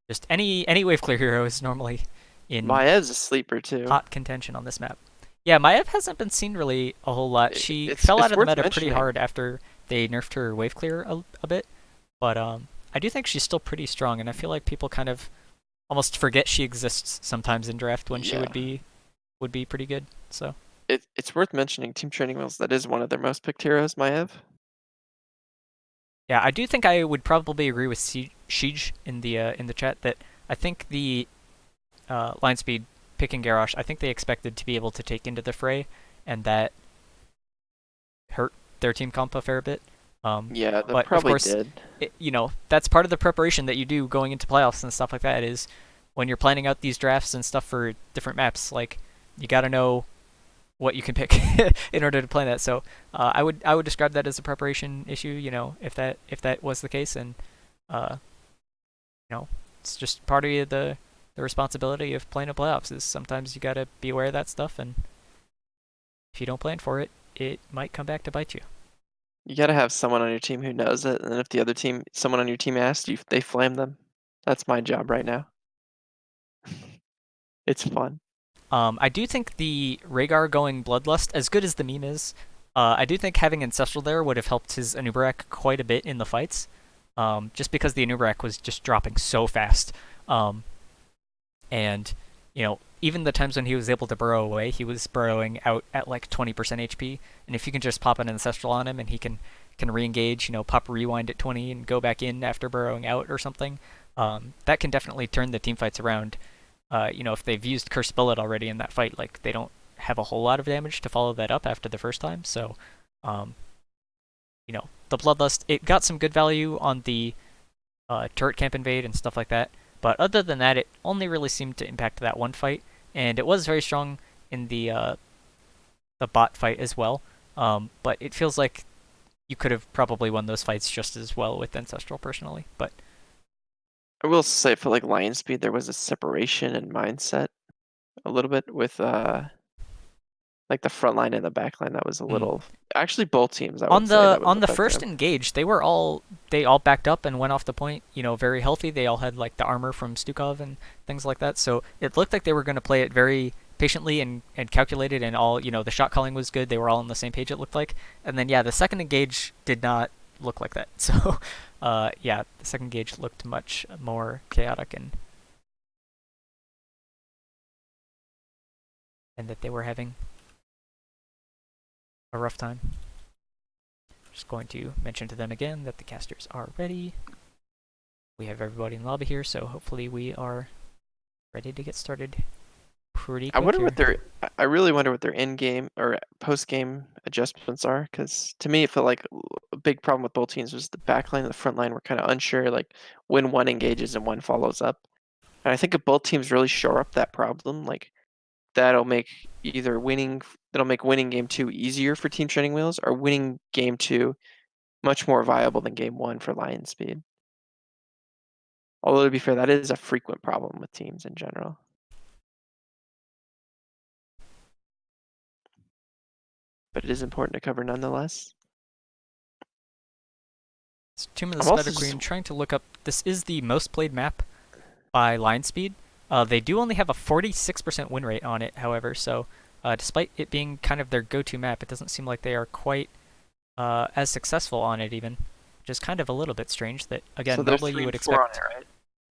Just any wave clear hero is normally in Maev's a sleeper too. hot contention on this map. Yeah, Maev hasn't been seen really a whole lot. She It's fell out it's of the worth meta pretty mentioning. hard after they nerfed her wave clear a bit, but I do think she's still pretty strong, and I feel like people kind of almost forget she exists sometimes in draft when she Yeah, would be pretty good. So it's worth mentioning. Team Training Wheels, that is one of their most picked heroes, Maev. yeah, I do think I would probably agree with Sheej in the chat that I think the Lionspeed picking Garrosh, I think they expected to be able to take into the fray, and that hurt their team comp a fair bit. Yeah, that But of probably course, did. that's part of the preparation that you do going into playoffs and stuff like that. Is when you're planning out these drafts and stuff for different maps, like you got to know what you can pick in order to play that. So I would describe that as a preparation issue. If that was the case, and uh, it's just part of the responsibility of playing the playoffs. Is sometimes you got to be aware of that stuff, and if you don't plan for it, it might come back to bite you. You gotta have someone on your team who knows it, and then if the other team, someone on your team asks you, they flame them. That's my job right now. It's fun. I do think the Rhaegar going Bloodlust, as good as the meme is, I do think having Ancestral there would have helped his Anubarak quite a bit in the fights, just because the Anubarak was just dropping so fast. And, even the times when he was able to burrow away, he was burrowing out at like 20% HP. And if you can just pop an Ancestral on him and he can re-engage, pop rewind at 20 and go back in after burrowing out or something, that can definitely turn the team fights around. If they've used Curse Bullet already in that fight, like they don't have a whole lot of damage to follow that up after the first time. So, um, the Bloodlust, it got some good value on the turret camp invade and stuff like that. But other than that, it only really seemed to impact that one fight, and it was very strong in the bot fight as well. But it feels like you could have probably won those fights just as well with Ancestral personally. But I will say for like Lionspeed, there was a separation in mindset a little bit with like like the front line and the back line that was a Mm. little. Actually, both teams I would say that was On the affecting first them. engage, they all backed up and went off the point, very healthy. They all had like the armor from Stukov and things like that. So it looked like they were going to play it very patiently and calculated, and all, the shot calling was good. They were all on the same page, it looked like. And then yeah, the second engage did not look like that. So yeah, the second engage looked much more chaotic, and that they were having a rough time. Just going to mention to them again that the casters are ready. We have everybody in the lobby here, so hopefully we are ready to get started pretty I quick wonder here. what their. I really wonder what their in-game or post-game adjustments are, because to me it felt like a big problem with both teams was the back line and the front line were kind of unsure, like when one engages and one follows up. And I think if both teams really shore up that problem, like that'll make either winning that'll make winning game two easier for Team Training Wheels, or winning game two much more viable than game one for Lionspeed. Although to be fair, that is a frequent problem with teams in general. But it is important to cover nonetheless. It's Tomb of the I'm also Spider just Queen, trying to look up. This is the most played map by Lionspeed. They do only have a 46% win rate on it, however, so despite it being kind of their go-to map, it doesn't seem like they are quite as successful on it even, which is kind of a little bit strange. That so again, they're normally you three would and four on it, expect right?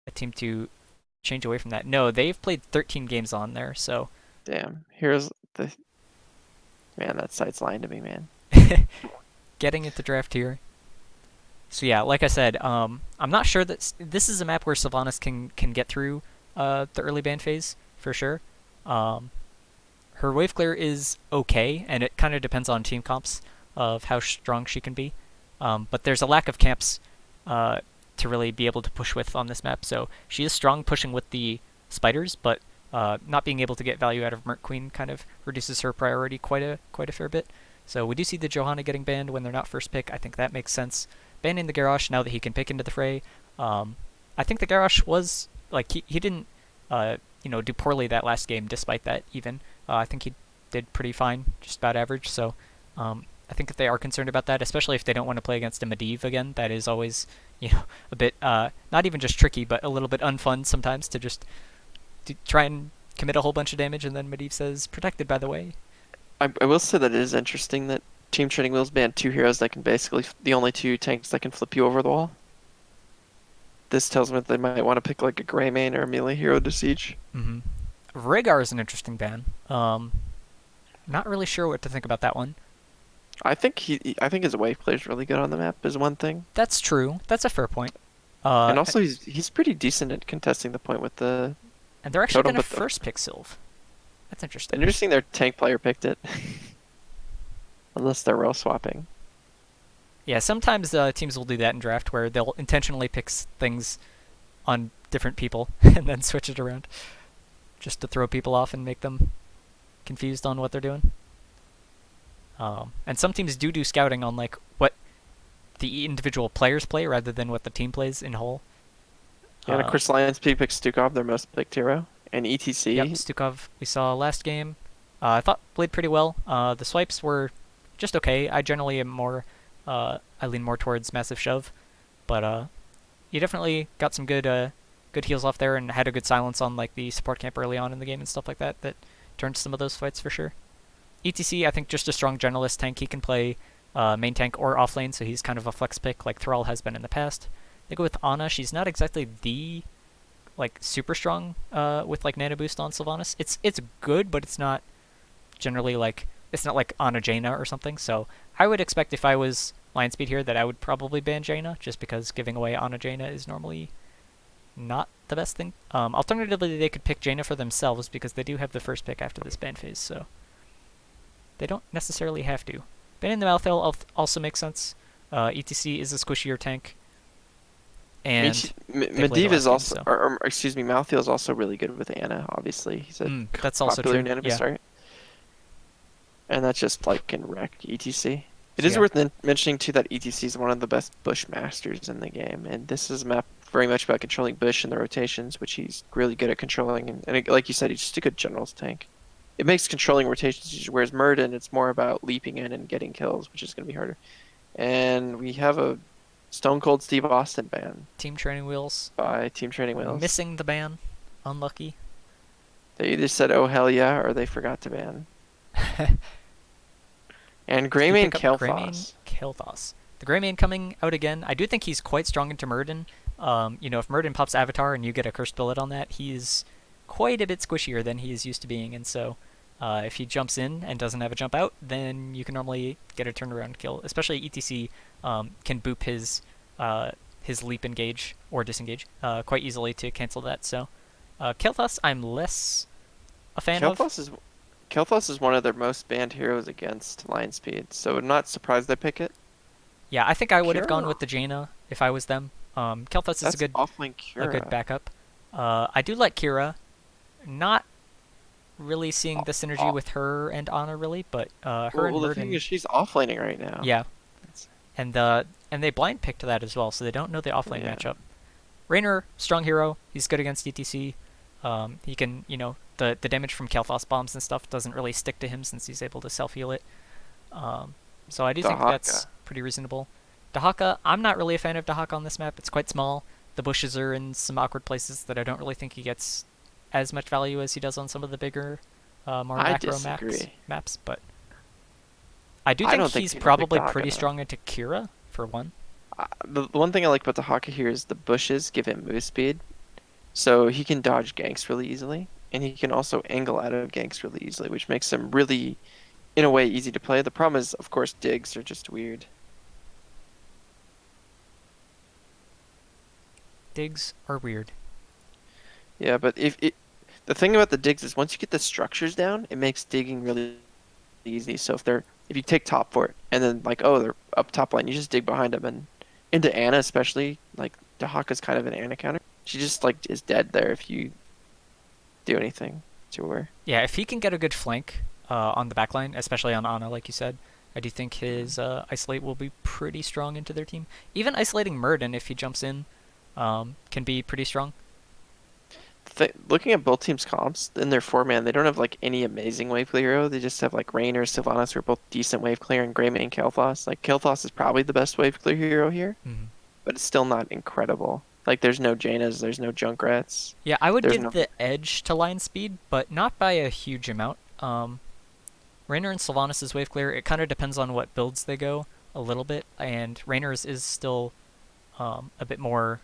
a team to change away from that. No, they've played 13 games on there, so Damn. Here's the man. That site's lying to me, man. getting into draft here. So yeah, like I said, I'm not sure that this is a map where Sylvanas can get through the early ban phase for sure. Um, her wave clear is okay, and it kind of depends on team comps of how strong she can be. But there's a lack of camps to really be able to push with on this map. So she is strong pushing with the spiders, but not being able to get value out of Merc Queen kind of reduces her priority quite a fair bit. So we do see the Johanna getting banned when they're not first pick. I think that makes sense. Banning the Garrosh now that he can pick into the fray. I think the Garrosh was like he didn't do poorly that last game despite that even. I think he did pretty fine, just about average. So I think that they are concerned about that, especially if they don't want to play against a Medivh again. That is always a bit not even just tricky, but a little bit unfun sometimes to just try and commit a whole bunch of damage, and then Medivh says protected by the way. I will say that it is interesting that Team Training Wheels banned two heroes that can basically the only two tanks that can flip you over the wall. This tells me that they might want to pick like a Grey main or a melee hero to siege. Mm-hmm. Rhaegar is an interesting ban. Not really sure what to think about that one. I think his wave play is really good on the map is one thing. That's true. That's a fair point. And also he's pretty decent at contesting the point with the And they're actually totem, going to but the first pick Sylv. That's interesting. interesting their tank player picked it. Unless they're row swapping. Yeah, sometimes teams will do that in draft where they'll intentionally pick things on different people and then switch it around just to throw people off and make them confused on what they're doing. And some teams do scouting on like what the individual players play rather than what the team plays in whole. Yeah, and of course Lionspeed picks Stukov, their most picked hero. And Yep, ETC. Stukov we saw last game. I thought played pretty well. The swipes were just okay. I generally am more, I lean more towards massive shove, but you definitely got some good heals off there and had a good silence on like the support camp early on in the game and stuff like that. That turned some of those fights for sure. ETC, I think just a strong generalist tank. He can play main tank or off lane, so he's kind of a flex pick like Thrall has been in the past. They go with Ana. She's not exactly the like super strong with like nano boost on Sylvanas. It's good, but it's not generally like it's not like Ana Jaina or something. So I would expect if I was Lionspeed here that I would probably ban Jaina just because giving away Ana Jaina is normally not the best thing. Alternatively, they could pick Jaina for themselves because they do have the first pick after this ban phase, so they don't necessarily have to. Banning the Malthael also makes sense. ETC is a squishier tank, and they played the Medivh is last game, also, so or excuse me, Malthael is also really good with Ana. Obviously, he's a that's also popular true. nano Yeah. start, and that's just like can wreck ETC. It So is yeah. worth mentioning too that ETC is one of the best bush masters in the game, and this is a map very much about controlling bush and the rotations, which he's really good at controlling. And like you said, he's just a good generals tank. it makes controlling rotations easier, whereas Murden, it's more about leaping in and getting kills, which is going to be harder. And we have a Stone Cold Steve Austin ban Team Training Wheels by Team Training Wheels. missing the ban. Unlucky. They either said, oh hell yeah, or they forgot to ban. And Did you Greymane pick up Greymane Kael'thas. Kael'thas? The Greymane coming out again. I do think he's quite strong into Murden. If Murden pops Avatar and you get a Cursed Bullet on that, he's quite a bit squishier than he is used to being. And so, if he jumps in and doesn't have a jump out, then you can normally get a turnaround kill. Especially ETC can boop his leap engage or disengage quite easily to cancel that. So, Kael'thas, I'm less a fan of. Kael'thas is Kael'thas is one of their most banned heroes against Lionspeed, so I'm not surprised they pick it. Yeah, I think I would have gone Kira, with the Jaina if I was them. Kel'Thuz is that's offlane a good Kira. backup. I do like Kira. Not really seeing the synergy Oh, with her and Ana really, but her well, and the thing Murden, is, she's offlaning right now. yeah, That's, and they blind picked that as well, so they don't know the offlane yeah, matchup. Raynor, strong hero. He's good against ETC. He can, the damage from Kael'thas bombs and stuff doesn't really stick to him since he's able to self heal it. So I do think Dahaka. that's pretty reasonable. Dahaka, I'm not really a fan of Dahaka on this map. It's quite small. The bushes are in some awkward places that I don't really think he gets as much value as he does on some of the bigger, more I macro disagree. maps. But I do I think don't think he's people pick probably Dahaka pretty though. strong into Kira, for one. The one thing I like about Dahaka here is the bushes give him move speed, so he can dodge ganks really easily, and he can also angle out of ganks really easily, which makes him really, in a way, easy to play. The problem is, of course, digs are just weird. Digs are weird. Yeah, but the thing about the digs is once you get the structures down, it makes digging really easy. So if you take top fort and then like oh they're up top line, you just dig behind them and into Anna especially like Dahaka's kind of an Anna counter. She just like is dead there if you do anything to her. Yeah, if he can get a good flank on the backline, especially on Ana, like you said, I do think his isolate will be pretty strong into their team. Even isolating Murden, if he jumps in, can be pretty strong. Looking at both teams' comps in their four man, they don't have like any amazing wave clear hero. They just have like Raynor, Sylvanas, who are both decent wave clear, and Greymane and Kael'thas. Like Kael'thas is probably the best wave clear hero here, Mm. but it's still not incredible. Like there's no Jaina's, there's no Junkrats, Yeah, I would there's give no the edge to line speed, but not by a huge amount. Raynor and Sylvanas' wave clear, it kind of depends on what builds they go a little bit, and Raynor's is still a bit more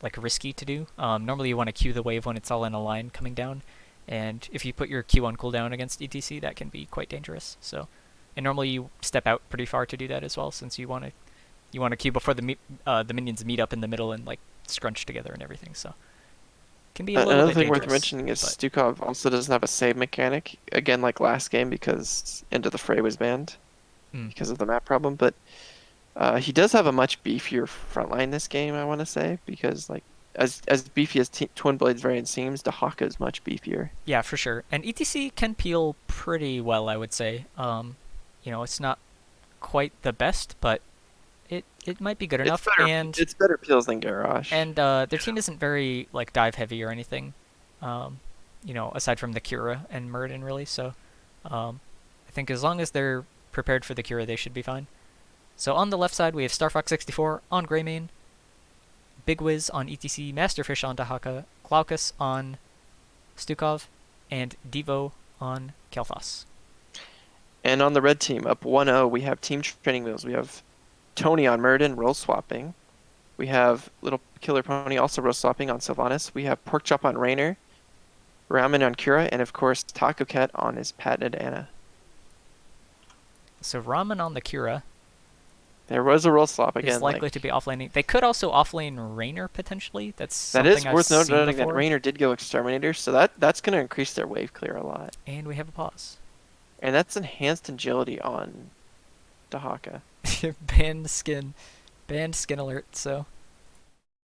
like risky to do. Normally you want to queue the wave when it's all in a line coming down, and if you put your Q on cooldown against ETC, that can be quite dangerous. So, and normally you step out pretty far to do that as well, since you want to queue before the minions meet up in the middle and like scrunch together and everything. So, it can be a little Another bit thing worth dangerous. mentioning is But Stukov also doesn't have a save mechanic, again, like last game because End of the Fray was banned mm, because of the map problem. But he does have a much beefier front line this game, I want to say, because like as beefy as Twin Blades variant seems, Dahaka is much beefier. yeah, for sure. And ETC can peel pretty well, I would say. It's not quite the best, but it might be good It's enough. better. And It's better peels than Garrosh. And their team isn't very like dive heavy or anything, aside from the Cura and Muradin really. So I think as long as they're prepared for the Cura, they should be fine. So on the left side, we have Star Fox 64 on Greymane, Big Wiz on ETC, Masterfish on Dahaka, Glaucus on Stukov, and Devo on Kael'thas. And on the red team, up 1-0, we have team training wheels. We have Tony on Murden, role swapping. We have Little Killer Pony also role swapping on Sylvanas. We have Porkchop on Raynor, Ramen on Kira, and of course Taco Cat on his patented Anna. So Ramen on the Cura There was a role swap is again, likely to like be offlaning. They could also offlane Raynor potentially. That's that is something I've worth seen noting that before. Raynor did go Exterminator, so that's gonna increase their wave clear a lot. And we have a pause. And that's enhanced agility on Dahaka. banned skin, banned skin alert. So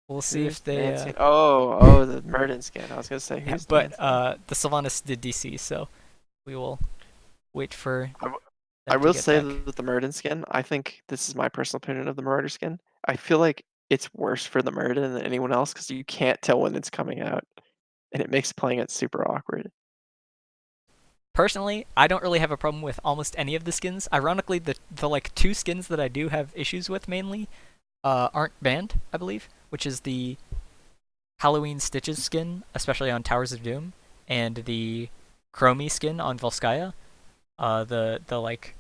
we'll see Who's if the they. man skin? Oh, the Murden skin. I was gonna say Yeah, who's the man but skin? the Sylvanas did DC, so we will wait for I them to will get say back. that with the Murden skin, I think this is my personal opinion of the Marauder skin. I feel like it's worse for the Murden than anyone else because you can't tell when it's coming out, and it makes playing it super awkward. Personally, I don't really have a problem with almost any of the skins. Ironically, the like two skins that I do have issues with mainly aren't banned, I believe, which is the Halloween Stitches skin, especially on Towers of Doom, and the Chromie skin on Volskaya. The like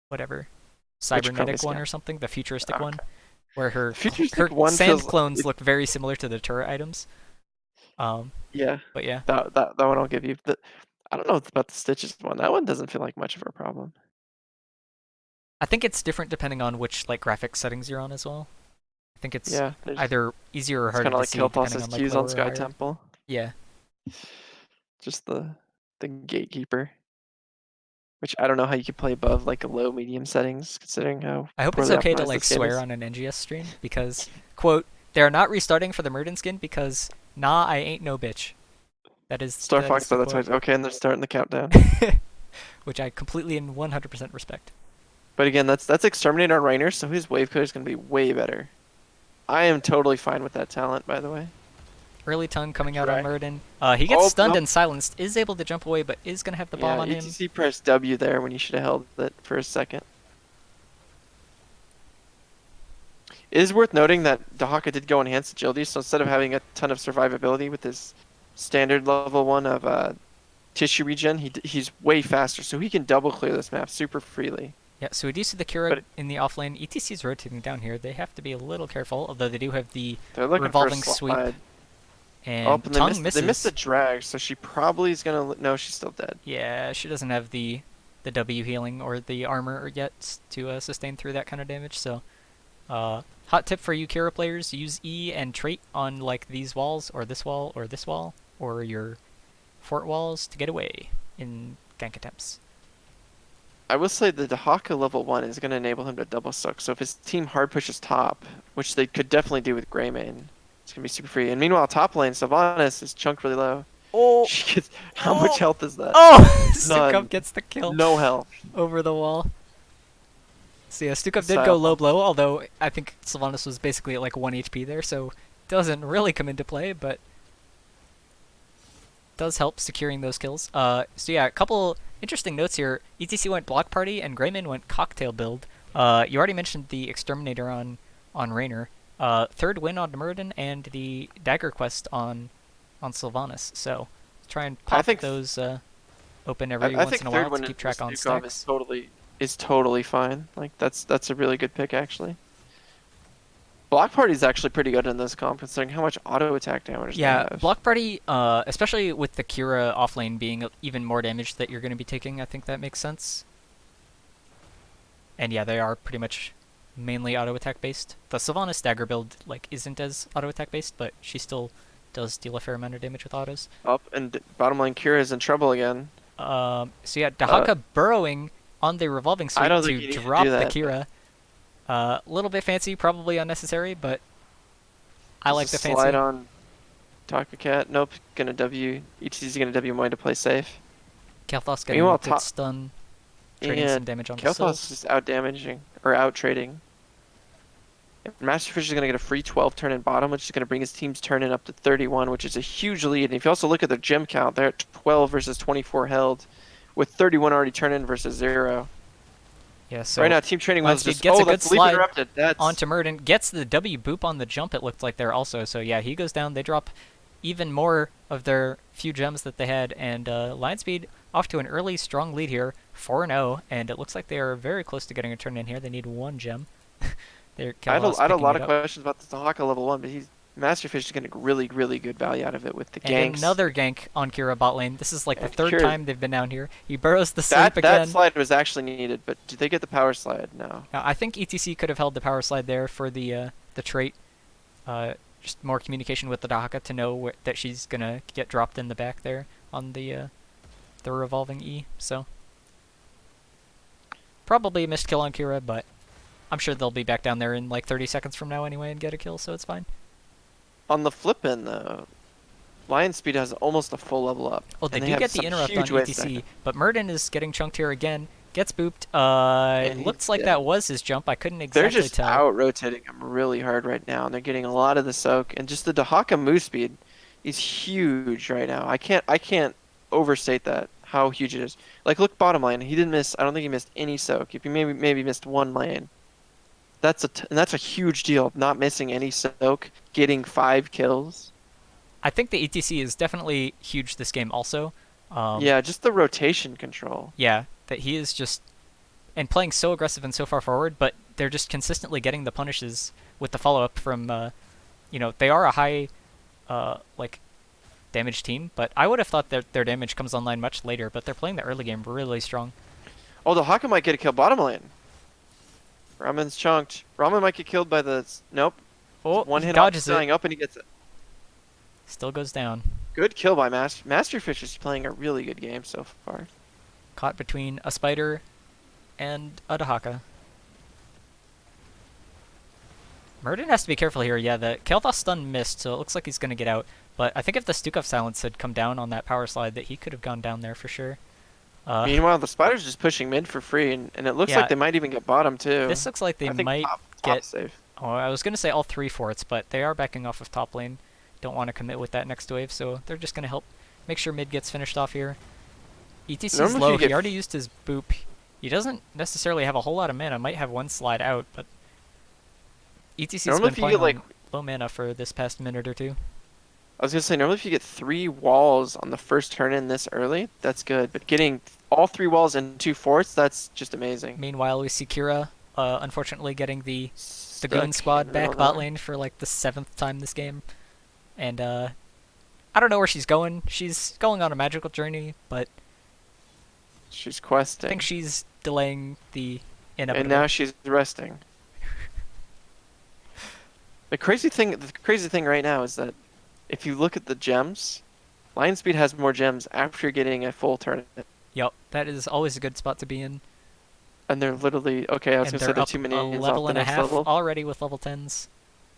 whatever Which Chromie cybernetic one skin? or something, the futuristic one, Okay. where The futuristic her one sand feels clones look very similar to the turret items. Um, yeah. but yeah, That one I'll give you. I don't know about the Stitches one. That one doesn't feel like much of a problem. I think it's different depending on which like graphic settings you're on as well. I think it's Yeah, either easier or it's harder kind of to like see depending Kel'Thas's on like Q's on lower or Sky higher. Temple. Yeah, Just the gatekeeper, which I don't know how you could play above like a low medium settings, considering how I hope it's poorly okay to optimized like this game swear is. on an NGS stream because quote they're not restarting for the Murden skin because nah I ain't no bitch. Star That is Fox the said that's quote, right. Okay, and they're starting the countdown. which I completely and 100% respect. But again, that's Exterminator on Rainer, so his wave code is going to be way better. I am totally fine with that talent, by the way. Early tongue coming out on Dry. Murden. He gets Oh, stunned nope. and silenced, is able to jump away, but is gonna have the bomb Yeah, on him. ETC pressed W there when you should have held it for a second. It is worth noting that Dahaka did go enhanced agility, so instead of having a ton of survivability with his standard level 1 of tissue regen, he's way faster, so he can double clear this map super freely. Yeah, so Suidisu the Kira But in the off lane. ETC is rotating down here. They have to be a little careful, although they do have the they're looking for a revolving sweep. slide. Oh, And and Tongue they missed the misses. drag, so she probably is gonna. No, she's still dead. Yeah, she doesn't have the W healing or the armor yet to sustain through that kind of damage. So, hot tip for you Kira players: use E and trait on like these walls, or this wall, or this wall, or your fort walls to get away in gank attempts. I will say the Dahaka level 1 is going to enable him to double suck. So if his team hard pushes top, which they could definitely do with Greymane, it's going to be super free. And meanwhile, top lane, Sylvanas is chunked really low. Oh, She gets, how much oh, health is that? oh! Stukov None. gets the kill No health. over the wall. So yeah, Stukov did go Style low pump. blow, although I think Sylvanas was basically at like 1 HP there, so doesn't really come into play, but does help securing those kills. So yeah, a couple interesting notes here. ETC went Block Party and Greyman went Cocktail build. You already mentioned the Exterminator on Raynor. Third win on Murden and the Dagger Quest on Sylvanas. So try and I pop think those open every I once think in a third while to one keep for track on Stukov stacks. is totally fine. Like that's a really good pick actually. Block Party is actually pretty good in this comp considering how much auto attack damage they Yeah, have. Block Party, especially with the Kira offlane being even more damage that you're going to be taking, I think that makes sense. And yeah, they are pretty much mainly auto attack based. The Sylvanas dagger build like isn't as auto attack based, but she still does deal a fair amount of damage with autos. Up and bottom lane Kira is in trouble again. So yeah, Uh, Dahaka burrowing on the revolving I sweep don't think to you need to do drop the that. Kira. A little bit fancy, probably unnecessary, but I Just like a the slide fancy. on Taka Cat. Nope, gonna W. ETC's gonna W mine to play safe. Kael'thas getting a Meanwhile, good top stun, trading some and damage on the Kel'Thas is Sylph. just out damaging or out trading. Masterfish is gonna get a free 12 turn in bottom, which is gonna bring his team's turn in up to 31, which is a huge lead. And if you also look at their gem count, they're at 12 versus 24 held, with 31 already turned in versus 0. Yeah, Right so now, team training wheels Lionspeed just gets a good that's leap slide interrupted. That's onto Murden, gets the W boop on the jump, it looked like there also. So yeah, he goes down. They drop even more of their few gems that they had, and Lionspeed off to an early strong lead here, 4-0, and it looks like they are very close to getting a turn in here. They need one gem. They're I had a picking lot it of up. questions about the Haka level 1, but he's Masterfish is getting really good value out of it with the And ganks. another gank on Kira bot lane. This is like the And third Kira, time they've been down here. He burrows the that sleep again. slide was actually needed, but did they get the power slide? No. Now, I think ETC could have held the power slide there for the trait. Just more communication with the Dahaka to know that she's gonna get dropped in the back there on the revolving E. So probably a missed kill on Kira, but I'm sure they'll be back down there in like 30 seconds from now anyway and get a kill, so it's fine. On the flip end, though, Lionspeed has almost a full level up, Oh, they and they do have get the some interrupt on huge wave ETC, stack. but Murden is getting chunked here again. Gets booped. And It he's looks like dead. that was his jump. I couldn't They're exactly just tell. out rotating him really hard right now, and they're getting a lot of the soak. And just the Dahaka move speed is huge right now. I can't overstate that. how huge it is. Like, look bottom lane. He didn't miss. I don't think he missed any soak. If he maybe missed one lane, and that's a huge deal. Not missing any soak, getting 5 kills. I think the ETC is definitely huge this game also. Um, Yeah, just the rotation control. yeah, that he is just and playing so aggressive and so far forward, but they're just consistently getting the punishes with the follow up from they are a high like damage team, but I would have thought that their damage comes online much later, but they're playing the early game really strong. Oh, the Haka might get a kill bottom lane. Ramen's chunked. Ramen might get killed by the. Nope. Oh, One he hit off dodges it. dying up and he gets it. Still goes down. Good kill by Masterfish is playing a really good game so far. Caught between a spider and a Dahaka. Murden has to be careful here. Yeah, the Kael'thas stun missed, so it looks like he's going to get out. But I think if the Stukov silence had come down on that power slide, that he could have gone down there for sure. Meanwhile, the Spider's just pushing mid for free, and it looks Yeah, like they might even get bottom too. this looks like they I think might top get. safe. Oh, I was going to say all 3 forts, but they are backing off of top lane. Don't want to commit with that next wave, so they're just going to help make sure mid gets finished off here. ETC's Normally if low. you get He already used his boop. He doesn't necessarily have a whole lot of mana. Might have one slide out, but ETC's Normally been if you playing get like on low mana for this past minute or two. I was gonna say normally if you get 3 walls on the first turn in this early, that's good. But getting all 3 walls and 2 forts, that's just amazing. Meanwhile, we see Kira, unfortunately, getting the Goon Stuck squad in the back middle bot there. lane for like the 7th time this game, and I don't know where she's going. She's going on a magical journey, but She's I think questing, she's delaying the and inevitable. now she's resting. The crazy thing right now is that if you look at the gems, Lionspeed has more gems after getting a full tournament. Yep, that is always a good spot to be in. And they're literally okay. I was And gonna say they're they're up two a minions off level the and a next half level, already with level 10s.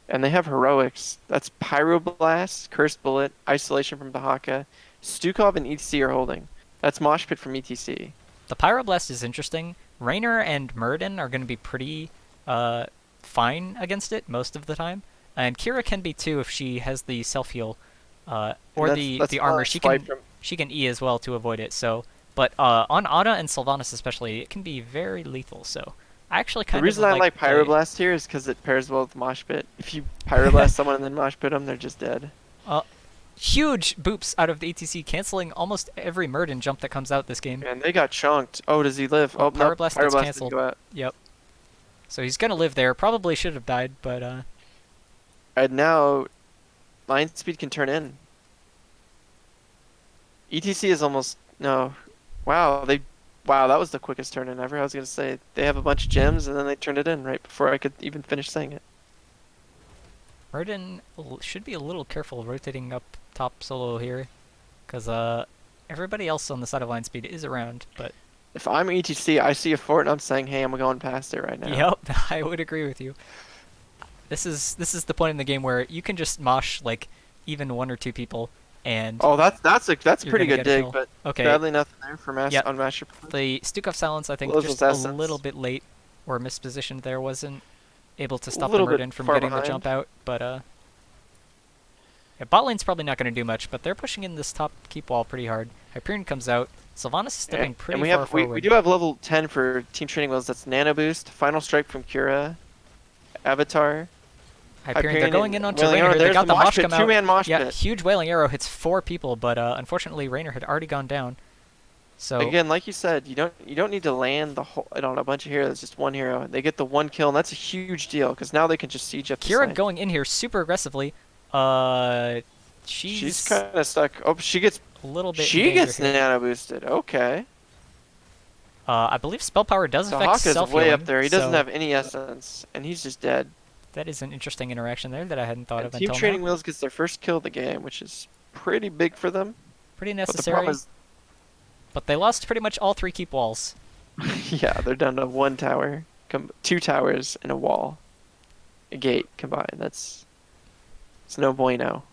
and they have heroics. That's Pyroblast, Cursed Bullet, Isolation from Dahaka, Stukov, and ETC are holding. That's Mosh Pit from ETC. The Pyroblast is interesting. Raynor and Murden are going to be pretty fine against it most of the time. And Kira can be too if she has the self heal And or that's the armor. not swipe from. She can E as well to avoid it. So, but on Ana and Sylvanas especially, it can be very lethal. So I actually The kind of reason I like the Pyroblast here is because it pairs well with Mosh Pit. If you Pyroblast someone and then Mosh Pit them, they're just dead. huge boops out of the ETC, canceling almost every Murden jump that comes out this game. And they got chunked. Oh, does he live? Oh, Oh, no, Pyroblast gets Pyroblast canceled. didn't go out. Yep. So he's gonna live there. Probably should have died, but And now, Lionspeed can turn in. ETC is almost no. Wow, that was the quickest turn in ever. I was gonna say they have a bunch of gems and then they turned it in right before I could even finish saying it. Murden should be a little careful rotating up top solo here, because everybody else on the side of line speed is around. But If I'm ETC, I see a fort and I'm saying, hey, I'm going past it right now. yep, I would agree with you. This is the point in the game where you can just mosh like even 1 or 2 people, and Oh, that's you're pretty gonna good get a dig, kill. but Okay, sadly nothing there for Yep. on Master. the Stukov silence I think Blows just his a essence. little bit late or mispositioned there, wasn't able to A stop the little bit Murden from far getting the behind. jump out. But yeah, bot lane's probably not going to do much, but they're pushing in this top keep wall pretty hard. Hyperion comes out. Sylvanas is stepping pretty we far have forward. we do have level 10 for team training wheels. That's Nano Boost, Final Strike from Cura, Avatar. Hyperion, they're going in onto Wailing Raynor Arrow. here. They There's got the the mosh mosh pit, come out. two-man mosh Yeah, pit. huge Wailing Arrow hits 4 people, but unfortunately Raynor had already gone down. So Again, like you said, you don't need to land the whole on a bunch of heroes. Just one hero. They get the 1 kill, and that's a huge deal because now they can just siege up the Kira site. going in here super aggressively. She's She's kind of stuck. Oh, she gets a little bit in she danger gets here. nano boosted. Okay. I believe spell power does So affect Haka's self-healing. way up there. He doesn't so have any essence, and he's just dead. that is an interesting interaction there that I hadn't thought And of Team until Training now. Wheels gets their first kill of the game, which is pretty big for them. Pretty But the necessary, problem is, but they lost pretty much all 3 keep walls. yeah, they're down to 1 tower, 2 towers, and a wall, a gate combined. It's no bueno.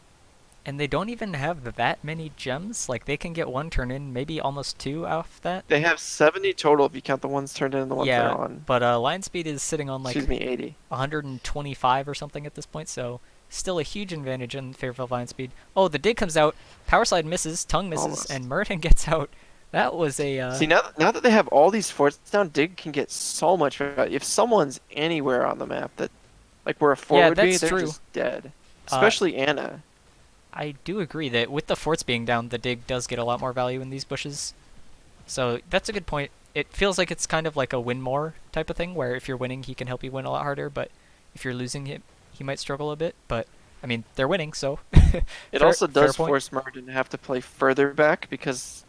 And they don't even have that many gems. Like, they can get 1 turn in, maybe almost 2 off that. They have 70 total if you count the ones turned in and the ones Yeah, they're on. but line speed is sitting on like Excuse me, 80. 125 or something at this point, so still a huge advantage in favor of line speed. Oh, the dig comes out, power slide misses, tongue misses, Almost. and Murden gets out That was a See, now that they have all these forts down, Dig can get so much value. If someone's anywhere on the map that like where a fort yeah, would be, that's they're true. just dead. Uh, Especially Anna. I do agree that with the forts being down, the dig does get a lot more value in these bushes. So that's a good point. It feels like it's kind of like a win more type of thing, where if you're winning, he can help you win a lot harder, but if you're losing, he might struggle a bit. But I mean, they're winning, so It fair also fair does point. force Martin to have to play further back because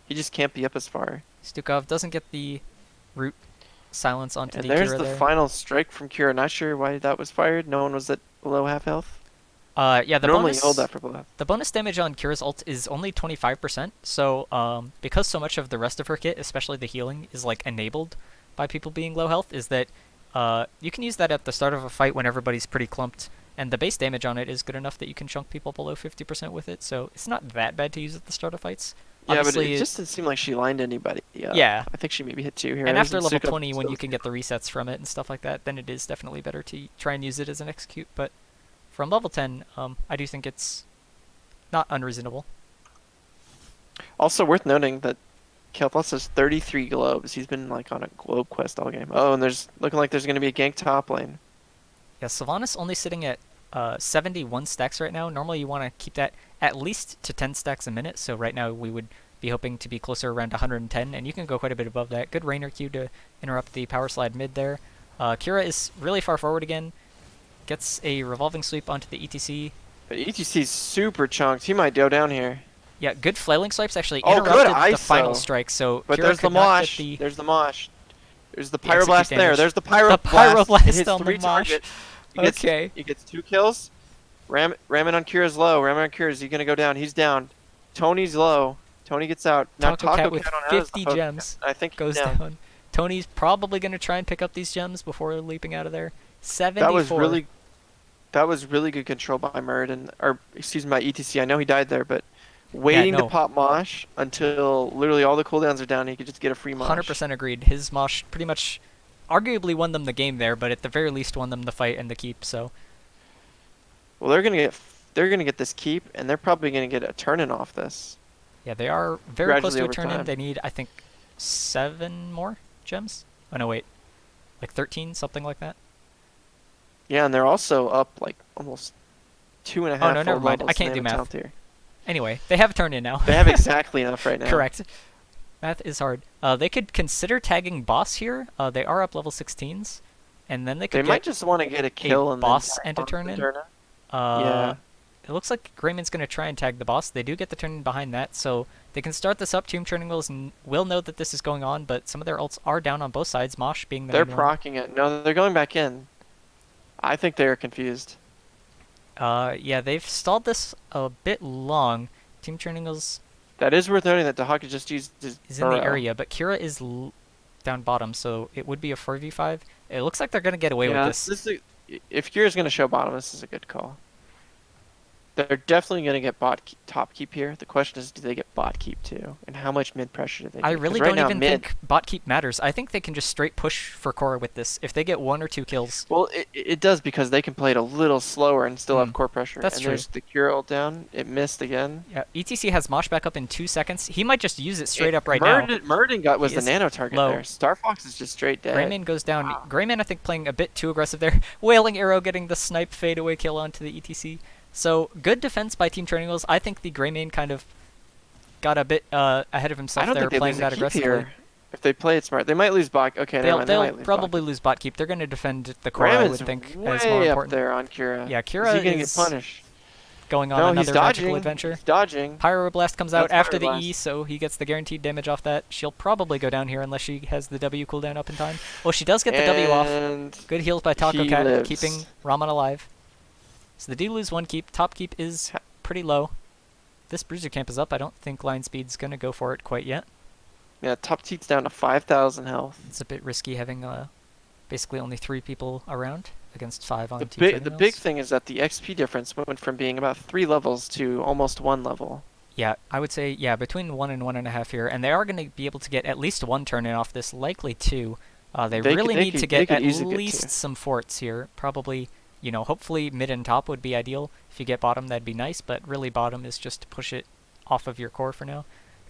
he just can't be up as far. Stukov doesn't get the root silence onto And the there's Kira the there. final strike from Kira. Not sure why that was fired. No one was at below half health. Yeah, Normally you hold that for below half. the bonus damage on Kira's ult is only 25%. So because so much of the rest of her kit, especially the healing, is like enabled by people being low health, is that you can use that at the start of a fight when everybody's pretty clumped, and the base damage on it is good enough that you can chunk people below 50% with it. So it's not that bad to use at the start of fights. Yeah, but it Obviously, just didn't seem like she lined anybody up. yeah. I think she maybe hit two And heroes, after and level Suka 20, when still you can get the resets from it and stuff like that, then it is definitely better to try and use it as an execute. But from level 10, I do think it's not unreasonable. Also worth noting that Kel'Thas has 33 globes. He's been like on a globe quest all game. Oh, and there's looking like there's gonna be a gank top lane. Yeah, Sylvanas only sitting at 71 stacks right now. Normally you want to keep that at least to 10 stacks a minute, so right now we would be hoping to be closer around 110, and you can go quite a bit above that. Good Rainer Q to interrupt the power slide mid there. Kira is really far forward again, gets a revolving sweep onto the ETC. But ETC's super chunked. He might go down here. Yeah, good flailing swipes actually Oh, good interrupted the final ISO. strike, so But Kira there's the could not get mosh. the, There's the mosh. There's the execute pyroblast there. damage. There's the The pyroblast. It pyroblast hits on the three mosh. target. Okay. He gets two kills. Ramen on Kira's low. Ramen on Kira's. He's gonna go down. He's down. Tony's low. Tony gets out. Now Taco Cat Taco with Cat on Anna's 50 low. gems I think he's goes down. down. Tony's probably going to try and pick up these gems before leaping out of there. That was 74. really that was really good control by Murd or excuse me, by ETC. I know he died there, but Yeah, waiting to no. pop Mosh until literally all the cooldowns are down, he could just get a free Mosh. 100% agreed. His Mosh pretty much arguably won them the game there, but at the very least won them the fight and the keep, so. Well, they're gonna get this keep, and they're probably gonna get a turn-in off this Yeah, they are very close gradually to a over turn in. time. They need, I think, 7 more gems? Oh, no, wait. Like 13, something like that? Yeah, and they're also up like almost two and a Oh, half no, never full mind. I levels in can't do the math. top tier. Anyway, they have a turn in now. They have exactly enough right now. Correct. Math is hard. They could consider tagging boss here. They are up level 16s. And then they They could might get just want to get a kill and then boss tag and a boss turn the in. turn-in. Uh, Yeah. it looks like Greyman's going to try and tag the boss. They do get the turn in behind that, so they can start this up. Team Turning Wheels will know that this is going on, but some of their ults are down on both sides, Mosh being the They're main one. proccing it. No, they're going back in. I think they're confused. Yeah, they've stalled this a bit long. Team Turning Wheels That is worth noting that Dahaka just used his is in the burrow. area, but Kira is down bottom, so it would be a 4v5. It looks like they're going to get away with Yeah, this. if Kira's going to show bottom, this is a good call. They're definitely going to get top keep here. The question is, do they get bot keep too? And how much mid pressure do they I get? 'Cause really right don't now, even mid, think bot keep matters. I think they can just straight push for core with this. If they get 1 or 2 kills, well, it does because they can play it a little slower and still have core pressure. that's and true. there's the Kira ult down. It missed again. Yeah, ETC has Mosh back up in 2 seconds. He might just use it straight up right now. Murden was He the is nano target low. there. Star Fox is just straight dead. Greyman goes down. Wow. Greyman, I think, playing a bit too aggressive there. Wailing Arrow getting the snipe fadeaway kill onto the ETC. So, good defense by Team Turning Wheels. I think the Greyman kind of got a bit ahead of I himself don't there think they playing lose a that keep aggressively. here. If they play it smart, they might lose bot. Okay, never mind. They They'll might lose probably bot. lose bot keep. They're going to defend the core, I would think, way as more up important. there on Kira. Yeah, Is Kira he gonna is get punished? going on No, another he's dodging. magical adventure. He's dodging. Pyroblast comes out That's after the Pyroblast. E, so he gets the guaranteed damage off that. She'll probably go down here unless she has the W cooldown up in time. Well, she does get the W off. And Good heals by Taco he Cat, lives. keeping Raman alive. So they do lose 1 keep. Top keep is pretty low. This Bruiser Camp is up. I don't think Lionspeed's going to go for it quite yet. Yeah, top teat's down to 5,000 health. It's a bit risky having basically only 3 people around against 5 on The Team big Trading the Wheels. big thing is that the XP difference went from being about 3 levels to almost 1 level. Yeah, I would say, yeah, between 1 and 1.5 here. And they are going to be able to get at least 1 turn in off this, likely 2. They really need to get at least some forts here. Probably, you know, hopefully mid and top would be ideal. If you get bottom, that'd be nice, but really bottom is just to push it off of your core for now.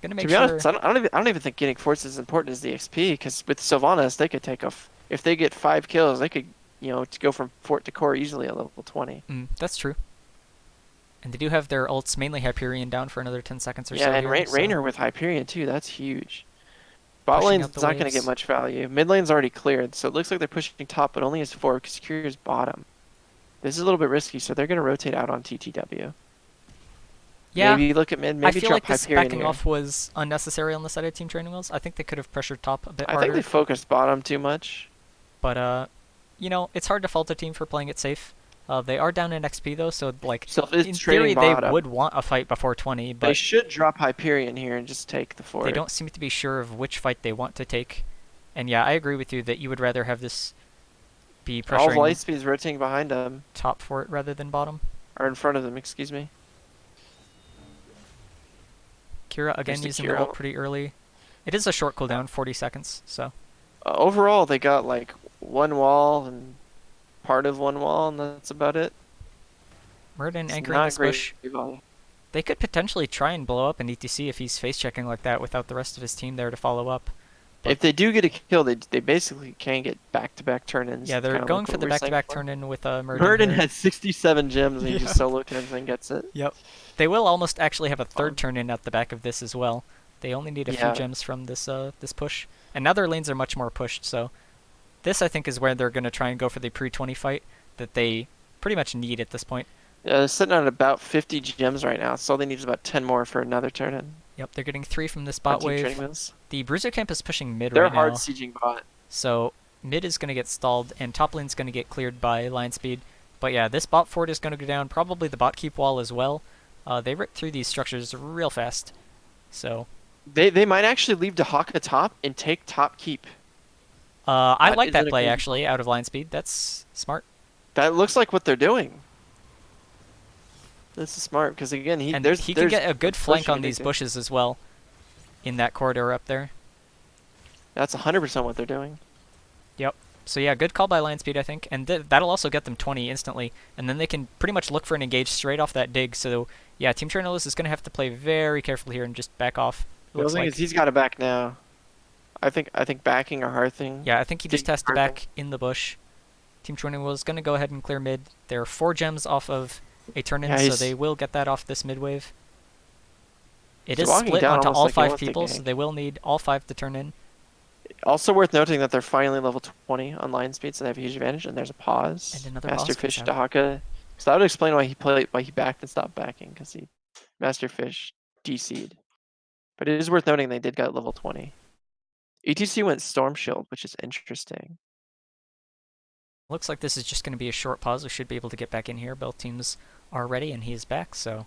Gonna To make be honest, sure. I don't even think getting forts is as important as the XP because with Sylvanas they could take if they get 5 kills they could to go from fort to core easily at level 20. That's true. And they do have their ults, mainly Hyperion, down for another 10 seconds or Yeah, so and here, so Raynor with Hyperion too. That's huge. Bot pushing lane's out the not going to get waves. much value. Mid lane's already cleared, so it looks like they're pushing top, but only as 4 because Security's bottom. This is a little bit risky, so they're going to rotate out on TTW. Yeah, Maybe look at mid, I maybe feel drop like this Hyperion backing here. off was unnecessary on the side of Team Training Wheels. I think they could have pressured top a bit I think they harder, focused bottom too much. but it's hard to fault a team for playing it safe. They are down in XP though, so like So if it's in trading theory they bottom, would want a fight before 20, they but should drop Hyperion here and just take the they fort. don't seem to be sure of which fight they want to take. And yeah, I agree with you that you would rather have this be All of pressuring Lightspeed's rotating behind them, top for it rather than bottom. or in front of them, excuse me. Kira again There's the using the ult Kira. pretty early. It is a short cooldown, 40 seconds, so Overall, they got like one wall and part of one wall, and that's about it. Murden It's anchoring not this great bush. value. They could potentially try and blow up an ETC if he's face checking like that without the rest of his team there to follow up. But If they do get a kill, they basically can get back-to-back turn-ins. yeah, they're Kind of going like for what the we were saying back-to-back before. turn-in with Murden Murden here. had 67 gems and he just Yep. solo turns and gets it. Yep. They will almost actually have a third Um, turn-in at the back of this as well. They only need a few yeah, gems from this push, and now their lanes are much more pushed. So this I think is where they're going to try and go for the pre-20 fight that they pretty much need at this point. yeah, they're sitting at about 50 gems right now, so all they need is about 10 more for another turn-in Yep, they're getting 3 from this on bot Team Training wave. Wheels. The Bruiser camp is pushing mid They're right hard now, sieging bot. so mid is going to get stalled, and top lane's going to get cleared by Lionspeed. But yeah, this bot fort is going to go down, probably the bot keep wall as well. They rip through these structures real fast, so They might actually leave Dahaka top and take top keep. I That like isn't that a play crazy actually out of Lionspeed. That's smart. That looks like what they're doing. This is smart because again, And he can there's get a good flank pushing on these addictive. bushes as well in that corridor up there. That's 100% what they're doing. Yep. So yeah, good call by Lionspeed, I think. And that'll also get them 20 instantly. And then they can pretty much look for an engage straight off that dig. So yeah, Team Chernobyl is going to have to play very carefully here and just back off. It The looks only thing is like. he's got to back now. I think backing or hearthing. Yeah, I think he just Dig has to hearthing. back in the bush. Team Chernobyl is going to go ahead and clear mid. There are 4 gems off of a turn-in, Yeah, so they will get that off this mid wave. It he's is walking split down onto almost all like he 5 wants to people, so gank. they will need all 5 to turn in. Also worth noting that they're finally level 20 on Lionspeed, so they have a huge advantage. And there's a And pause. another boss comes Masterfish out. Dahaka. So that would explain why he backed and stopped backing because he Masterfish DC'd. But it is worth noting they did get level 20. ETC went Storm Shield, which is interesting. Looks like this is just going to be a short pause. We should be able to get back in here. Both teams are ready, and he is back, so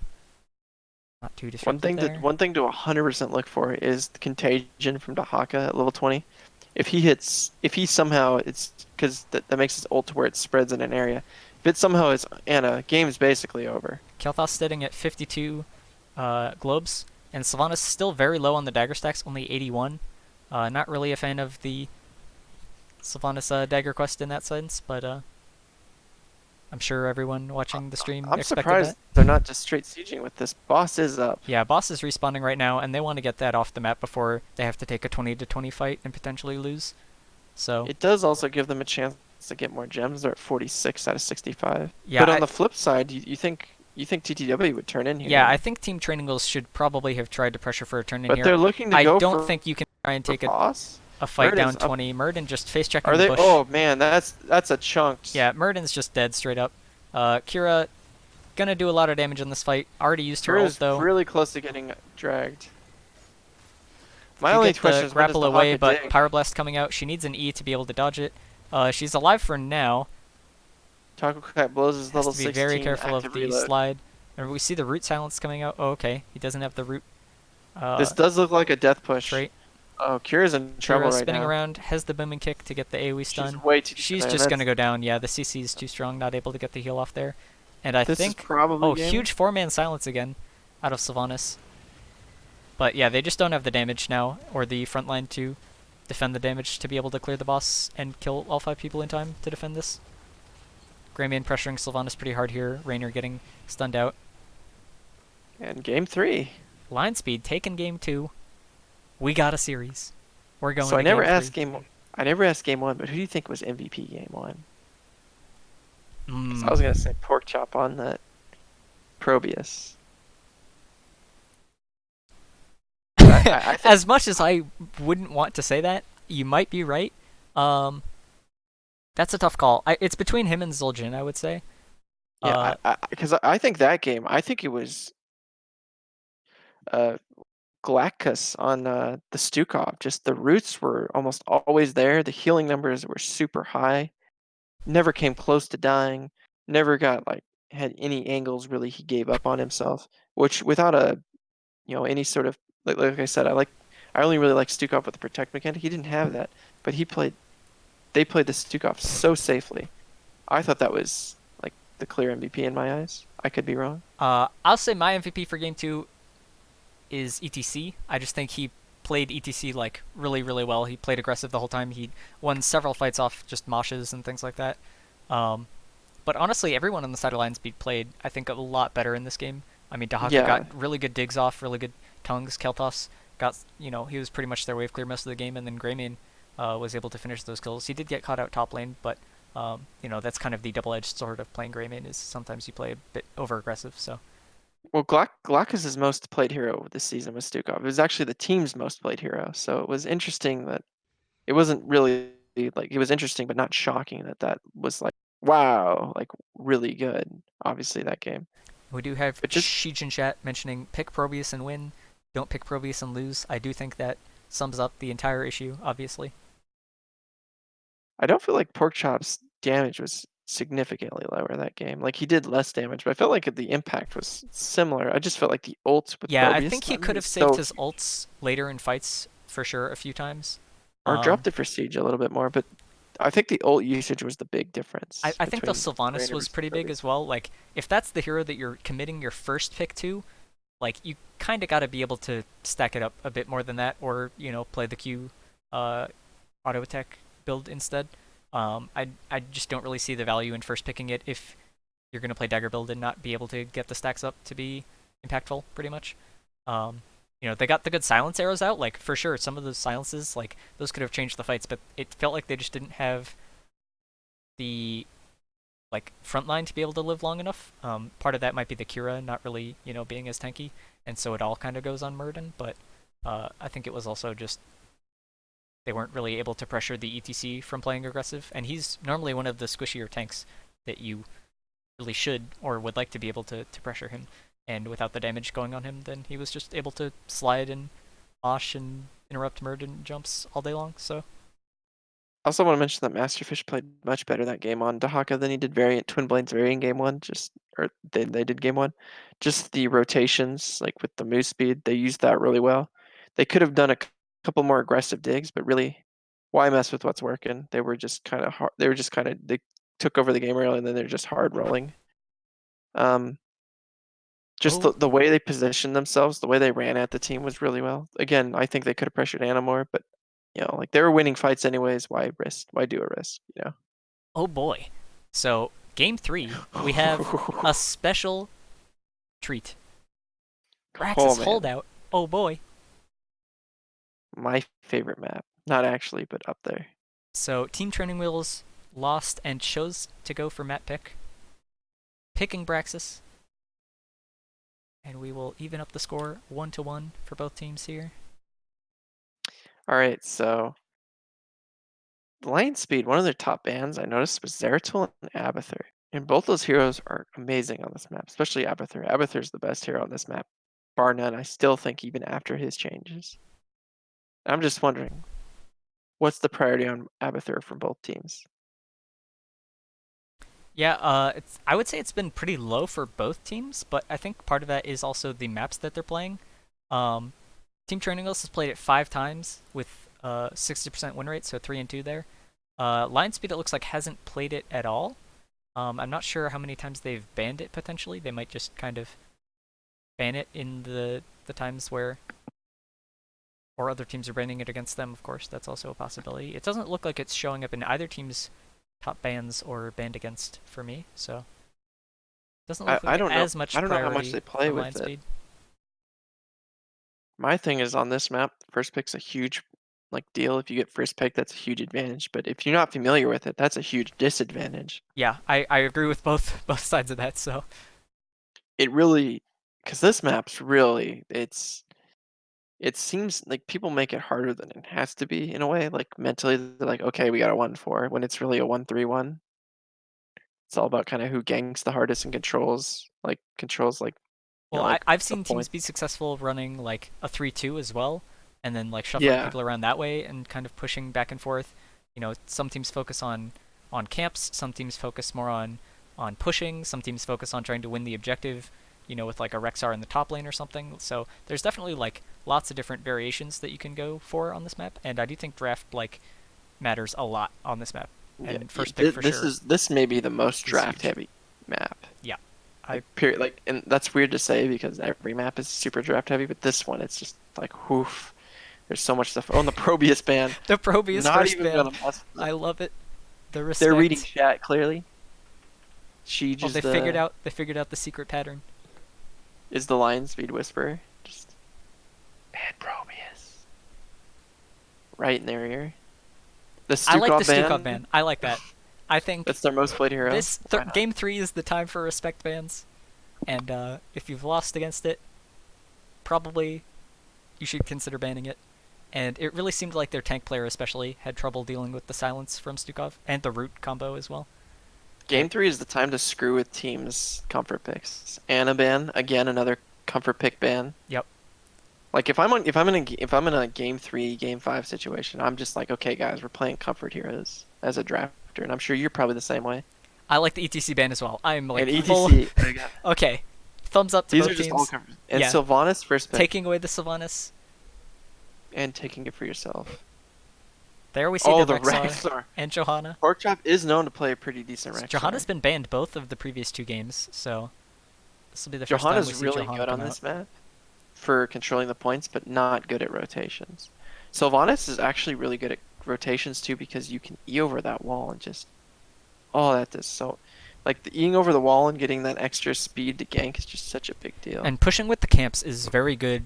not too disruptive there. One thing to 100% look for is the contagion from Dahaka at level 20. If he somehow it's because that makes his ult to where it spreads in an area. If it somehow is Anna, game's basically over. Kel'Thas sitting at 52 globes, and Sylvanas still very low on the dagger stacks, only 81. Not really a fan of the Sylvanas dagger quest in that sense, but I'm sure everyone watching the stream I'm expected surprised that. they're not just straight sieging with this. Boss is up. Yeah, boss is respawning right now, and they want to get that off the map before they have to take a 20 to 20 fight and potentially lose. So It does also give them a chance to get more gems. They're at 46 out of 65. yeah, But on the flip side, you think TTW would turn in here? yeah, I think Team Training Wheels should probably have tried to pressure for a turn in But here. they're looking to I go don't for, think you can try and for take boss. a fight down Murden's up. 20. Murden just face checking Are the they? bush. Oh man, that's a chunk. Yeah, Murden's just dead straight up. Kira gonna do a lot of damage in this fight. Already used her ult Kira's though. really close to getting dragged. My You only get question the is when does grapple the away, Haka but dig? Pyro Blast coming out. She needs an E to be able to dodge it. She's alive for now. Taco Cat blows his Has level to be 16 very careful of active the reload. slide. And we see the root silence coming out. Oh, okay. He doesn't have the root This does look like a death push. trait. Oh, Kira's in trouble Kira right spinning now. around, has the booming kick to get the AoE stun. She's way too. She's man, just gonna that's- go down. Yeah, the CC is too strong, not able to get the heal off there. And I This is think probably oh, game. huge 4-man silence again out of Sylvanas. But yeah, they just don't have the damage now, or the front line to defend the damage to be able to clear the boss and kill all 5 people in time to defend this. Gramian pressuring Sylvanas pretty hard here. Raynor getting stunned out. And game 3. Lionspeed taking game 2. We got a series. We're So going to game three. I never asked game one, but who do you think was MVP game one? Because I Mm. was gonna say pork chop on that Probius, but I think As much as I wouldn't want to say that, you might be right. Um, that's a tough call. It's between him and Zul'jin, I would say. yeah, Uh, I think that game, I think it was uh Galactus on the Stukov. Just the roots were almost always there. The healing numbers were super high. Never came close to dying. Never got like had any angles really he gave up on himself. Which without a any sort of like I said, I only really like Stukov with the protect mechanic. He didn't have that, but they played the Stukov so safely. I thought that was like the clear MVP in my eyes. I could be wrong. I'll say my MVP for game two is ETC. I just think he played ETC like really, really well. He played aggressive the whole time. He won several fights off just moshes and things like that. Um, but honestly, everyone on the side of Lionspeed played, I think, a lot better in this game. I mean, Dahaka got Yeah, really good digs off, really good Kelings. Keltos got, he was pretty much their wave clear most of the game, and then Greymane was able to finish those kills. He did get caught out top lane, but that's kind of the double-edged sword of playing Greymane is sometimes you play a bit over aggressive. So well, Glockus' most played hero this season was Stukov. It was actually the team's most played hero, so it was interesting that it wasn't really like it was interesting, but not shocking that that was like wow, like really good. Obviously that game, we do have but just Shijin chat mentioning pick Probius and win, don't pick Probius and lose. I do think that sums up the entire issue, obviously. I don't feel like Porkchop's damage was significantly lower that game. Like he did less damage, but I felt like the impact was similar. I just felt like the ult with Yeah, I Probius think he time could have was saved so his ults later in fights for sure a few times. or Um, dropped it for Siege a little bit more, but I think the ult usage was the big I, difference I think the between Sylvanas Trainer was versus pretty big Probius. as well. Like, if that's the hero that you're committing your first pick to, like, you kind of got to be able to stack it up a bit more than that, or, play the Q uh, auto attack build instead. I just don't really see the value in first picking it if you're going to play dagger build and not be able to get the stacks up to be impactful, pretty much. Um, they got the good silence arrows out, like for sure. Some of those silences, like those could have changed the fights, but it felt like they just didn't have the like front line to be able to live long enough. Part of that might be the Kira not really, being as tanky, and so it all kind of goes on Murden. But I think it was also just they weren't really able to pressure the ETC from playing aggressive, and he's normally one of the squishier tanks that you really should or would like to be able to pressure him. And without the damage going on him, then he was just able to slide and mosh and interrupt Murden jumps all day long. So I also want to mention that Masterfish played much better that game on Dahaka than he did Variant Twin Blades Variant game one. Or they did game one. Just the rotations, like with the move speed, they used that really well. They could have done a couple more aggressive digs, but really, why mess with what's working? They were just kind of hard. They took over the game early, and then they're just hard rolling. Um, just oh the way they positioned themselves, the way they ran at the team was really well. Again, I think they could have pressured Anna more, but like they were winning fights anyways. Why risk? Why do a risk? oh boy. So game three, we have a special treat. Oh Braxis man, holdout. Oh boy. my favorite map. Not actually, but up there. So Team Training Wheels lost and chose to go for map pick, picking Braxis, and we will even up the score 1-1 for both teams here. All right, so Lionspeed, one of their top bans I noticed was Zeratul and Abathur. And both those heroes are amazing on this map, especially Abathur. Abathur's the best hero on this map, bar none. I still think even after his changes. I'm just wondering, what's the priority on Abathur from both teams? Yeah, I would say it's been pretty low for both teams, but I think part of that is also the maps that they're playing. Um, Team Training Wheels has played it 5 times with 60% win rate, so 3-2 there. Lionspeed, it looks like, hasn't played it at all. I'm not sure how many times they've banned it potentially. They might just kind of ban it in the times where or other teams are banning it against them, of course. That's also a possibility. It doesn't look like it's showing up in either team's top bans or banned against for me, so doesn't I, look I like don't know. as much I don't know how much priority they play from with it. Lionspeed. My thing is on this map, first pick's a huge like deal. If you get first pick, that's a huge advantage. But if you're not familiar with it, that's a huge disadvantage. Yeah, I agree with both both sides of that. So It really, because this map's really, it seems like people make it harder than it has to be in a way. Like mentally, they're like, okay, we got a 1-4 when it's really a 1-3-1. It's all about kind of who ganks the hardest and controls like well, like I've the seen teams be points. successful running like a 3-2 as well, and then like shuffling Yeah, people around that way and kind of pushing back and forth. Some teams focus on camps, some teams focus more on pushing, some teams focus on trying to win the objective, with like a Rexar in the top lane or something. So there's definitely like lots of different variations that you can go for on this map, and I do think draft like matters a lot on this map. yeah. And first pick for sure This may be the most is draft huge. heavy map. Yeah, I Like period. Like, and that's weird to say because every map is super draft heavy, but this one it's just like whoof. There's so much stuff. Oh, and the Probius ban. the Probius Not first even ban. gonna mess with I it. love it. The They're reading respect. chat clearly. Oh, Is the they figured out the secret pattern. Lionspeed whisperer. Just ban Probius. Right in their ear. The I like the Stukov Stukov ban. ban. I like that. I think That's their most played hero. Why not? game 3 is the time for respect bans, and if you've lost against it, probably you should consider banning it. And it really seemed like their tank player especially had trouble dealing with the silence from Stukov and the root combo as well. Game 3 is the time to screw with teams' comfort picks. Ana ban, again another comfort pick ban. Yep. Like if I'm in a game 3, game 5 situation, I'm just like, okay guys, we're playing comfort heroes as a drafter, and I'm sure you're probably the same way. I like the ETC ban as well. I'm like And full. ETC, again, Okay, thumbs up to these both are just all teams. comfort. And Yeah, Sylvanas first pick, taking away the Sylvanas. and taking it for yourself. There we see Oh, the the Rexar Rexar. and Johanna. Porkchop is known to play a pretty decent Johanna's Rexar. been banned both of the previous 2 games, so this will be the first time we Johanna's see really Johanna good on come out. this map for controlling the points, but not good at rotations. Sylvanas is actually really good at rotations too because you can E over that wall and just that is so like the Eing over the wall and getting that extra speed to gank is just such a big deal. And pushing with the camps is very good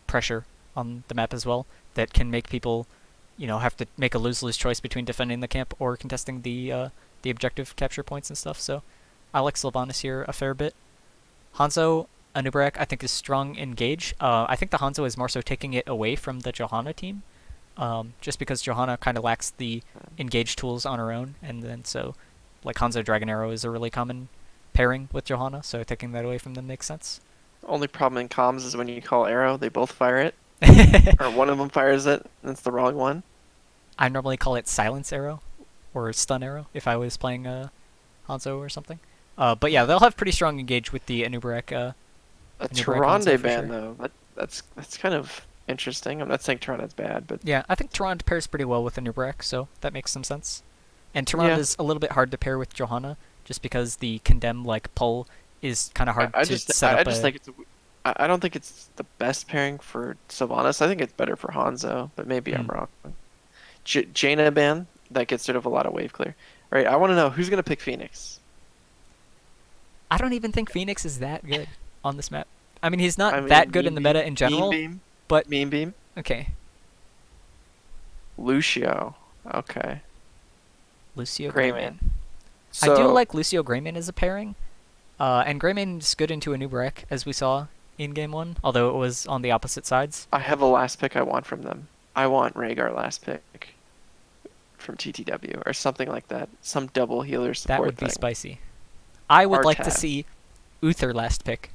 pressure on the map as well that can make people, have to make a lose-lose choice between defending the camp or contesting the objective capture points and stuff. So I like Sylvanas here a fair bit. Hanzo Anubarak I think is strong in Gage. I think the Hanzo is more so taking it away from the Johanna team, just because Johanna kind of lacks the engage tools on her own, and then so like Hanzo Dragon Arrow is a really common pairing with Johanna, so taking that away from them makes sense. Only problem in comms is when you call arrow, they both fire it, or one of them fires it, and it's the wrong one. I normally call it Silence Arrow or Stun Arrow if I was playing Hanzo or something. But yeah, they'll have pretty strong engage with the Anubarak. A Anubarak Hanzo Tyrande for ban sure. though, that's kind of interesting. I'm not saying Tyrande's bad, but Yeah, I think Tyrande pairs pretty well with Anubarak, so that makes some sense. And Tyrande yeah, is a little bit hard to pair with Johanna, just because the condemn like pull is kind of hard to set I up just a. think I don't think it's the best pairing for Sylvanas. I think it's better for Hanzo, but maybe I'm Hmm. wrong. Jaina ban that gets rid of a lot of wave clear. All right, I want to know who's gonna pick Phoenix. I don't even think Phoenix is that good on this map. I mean, he's I not that mean, good in the meta in Mean general, Beam, but Mean Beam, okay. Lucio. Okay, Lucio Greyman. Greyman. I do So like Lucio Greyman as a pairing, and Greyman is good into Anubarak, as we saw in Game 1, although it was on the opposite sides. I have a last pick I want from them. I want Rhaegar last pick from TTW or something like that. Some double healer That support would be thing. spicy. I would like to Artaz. see Uther last pick.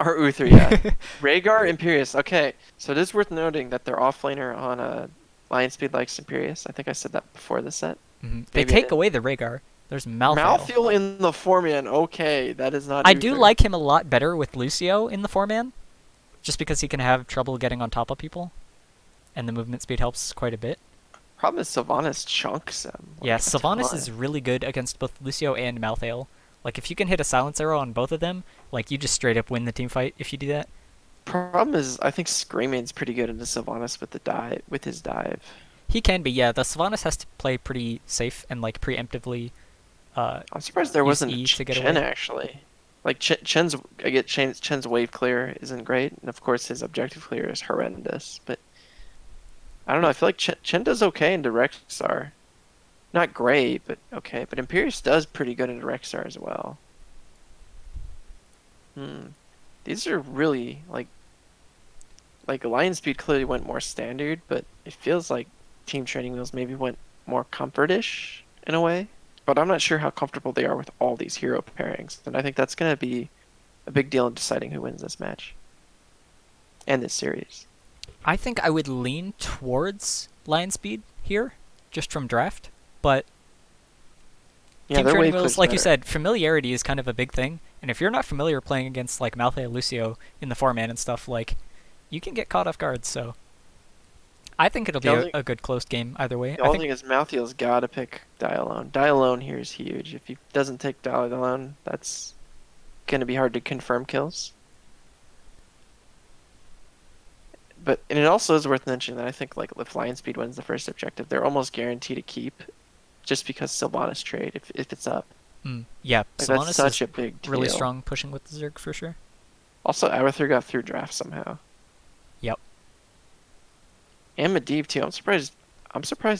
Or Uther, yeah. Rhaegar, Imperius. Okay, so it is worth noting that their offlaner on Lionspeed likes Imperius. I think I said that before the set. They Maybe I take didn't. away the Rhaegar. There's Malthael. Malthael in the 4-man. Okay, that is not I do Uther. like him a lot better with Lucio in the 4-man, just because he can have trouble getting on top of people, and the movement speed helps quite a bit. Problem is Sylvanas chunks him Yeah, like a Sylvanas ton. is really good against both Lucio and Malthael. Like, if you can hit a silence arrow on both of them, like, you just straight up win the team fight if you do that. Problem is, I think Screaming's pretty good into Sylvanas with his dive. He can be, yeah. The Sylvanas has to play pretty safe and, like, preemptively I'm surprised there use wasn't E a to get Chen away. actually. Like Chen's wave clear isn't great, and of course his objective clear is horrendous. But I don't know. I feel like Chen does okay in direct star. Not great, but okay. But Imperius does pretty good in direct star as well. Hmm. These are really like Lionspeed clearly went more standard, but it feels like Team Training Wheels maybe went more comfort-ish in a way. But I'm not sure how comfortable they are with all these hero pairings, and I think that's gonna be a big deal in deciding who wins this match and this series. I think I would lean towards Lionspeed here, just from draft. But Yeah, Team their Training wave Wheels, clear's like you better. said, familiarity is kind of a big thing. And if you're not familiar playing against like Malphite Lucio in the 4-man and stuff, like you can get caught off guard. So I think it'll The be a, only a good close game either way. the I only think thing is Malthael's gotta pick Die Alone. Die Alone here is huge. If he doesn't take Die Alone, that's gonna be hard to confirm kills. But and it also is worth mentioning that I think like if Lionspeed wins the first objective, they're almost guaranteed to keep just because Sylvanas trade if it's up. yeah, Like that's Sylvanas is such a big really deal. strong pushing with the Zerg for sure. Also, Abathur got through draft somehow. Yep. And Medivh too. I'm surprised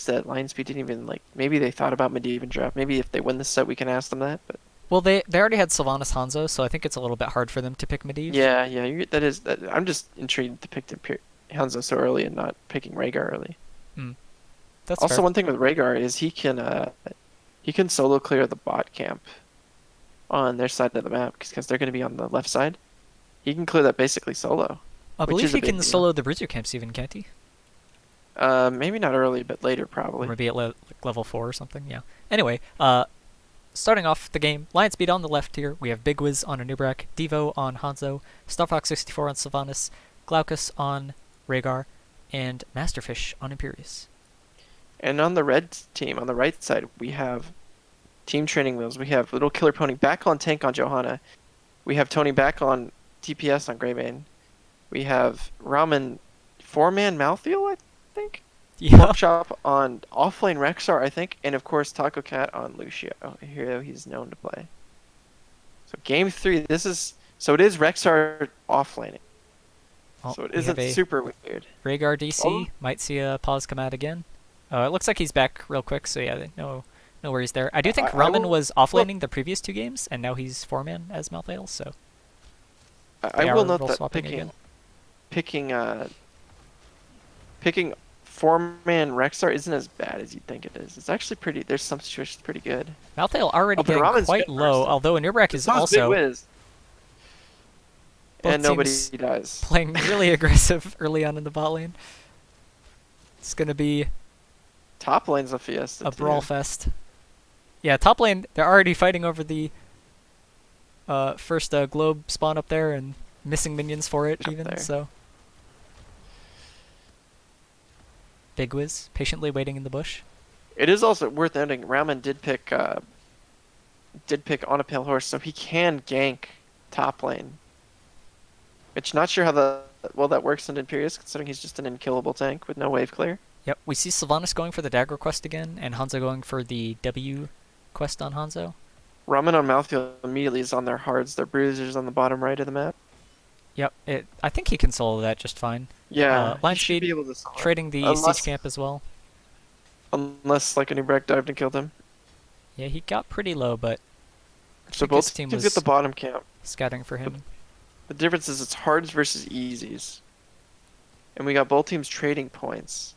that Lionspeed didn't even like maybe they thought about Medivh in draft. Maybe if they win this set we can ask them that, but Well, they already had Sylvanas Hanzo, so I think it's a little bit hard for them to pick Medivh. yeah, that is that I'm just intrigued to pick Hanzo so early and not picking Rhaegar early. Mm, that's Also, fair. one thing with Rhaegar is he can solo clear the bot camp on their side of the map because they're going to be on the left side. He can clear that basically solo, I which believe is a he big can deal. solo the Bruiser camps even, can't he? Maybe not early, but later Or probably. maybe at like level 4 or something, yeah. Anyway, starting off the game, Lionspeed on the left here. We have Big Wiz on Anubrak, Devo on Hanzo, Starfox64 on Sylvanas, Glaucus on Rhaegar, and Masterfish on Imperius. And on the red team, on the right side, we have Team Training Wheels. We have Little Killer Pony back on tank on Johanna. We have Tony back on TPS on Greybane. We have Ramen 4-man Malthael, I think. Yeah. Pork Chop on offlane Rexar, I think, and of course Taco Cat on Lucio, a hero he's known to play. So game three, so it is Rexar offlaning. Well, So it we have isn't a super weird. Rhaegar Oh, DC. Might see a pause come out again. It looks like he's back real quick, so yeah, no worries there. I do think I Ramen will was offlaning the previous 2 games, and now he's 4-man as Malphite, so I they will are note role that swapping again. picking picking 4-man Rexar isn't as bad as you'd think it is. It's actually pretty. There's some situations pretty good. Malthael Oh, already but getting Ramen's quite good low, bursting. although Nurbrack is So's Big also Wiz, both and nobody teams dies. playing really aggressive early on in the bot lane. It's gonna be Top lane's a fiesta a brawl too. fest. Yeah, top lane, they're already fighting over the first globe spawn up there and missing minions for it Up even, there. so Big Wiz patiently waiting in the bush. It is also worth noting Ramen did pick on a pale horse, so he can gank top lane. Which not sure how that works in Imperius, considering he's just an unkillable tank with no wave clear. Yep, we see Sylvanas going for the dagger quest again, and Hanzo going for the W quest on Hanzo. Ramen on Mouthfeel immediately is on their hards, their bruisers on the bottom right of the map. Yep, I think he can solo that just fine. Yeah, he Line should speed, be able to solve it. trading the siege Unless camp as well. unless like a Nubrak dived and killed him. Yeah, he got pretty low, but I So think his both team teams get the was bottom camp. scattering for The, him. the difference is it's hards versus easies. And we got both teams trading points.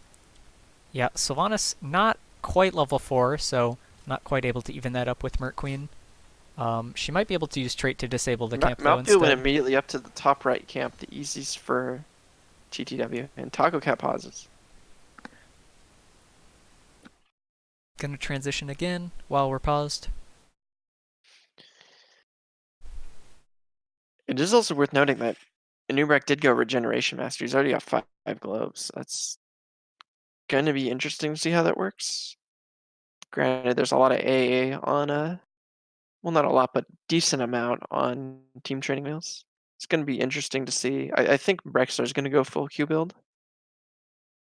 Yeah, Sylvanas not quite level 4, so not quite able to even that up with Merc Queen. She might be able to use trait to disable the camp though Mouthfeel went instead. immediately up to the top right camp, the easiest for TTW, and Taco Cat pauses. Gonna transition again while we're paused. It is also worth noting that Nubrak did go Regeneration Master. He's already got five globes. That's gonna be interesting to see how that works. Granted, there's a lot of AA on well, not a lot, but decent amount on Team Training Wheels. It's gonna be interesting to see. I think Brexar's gonna go full Q build.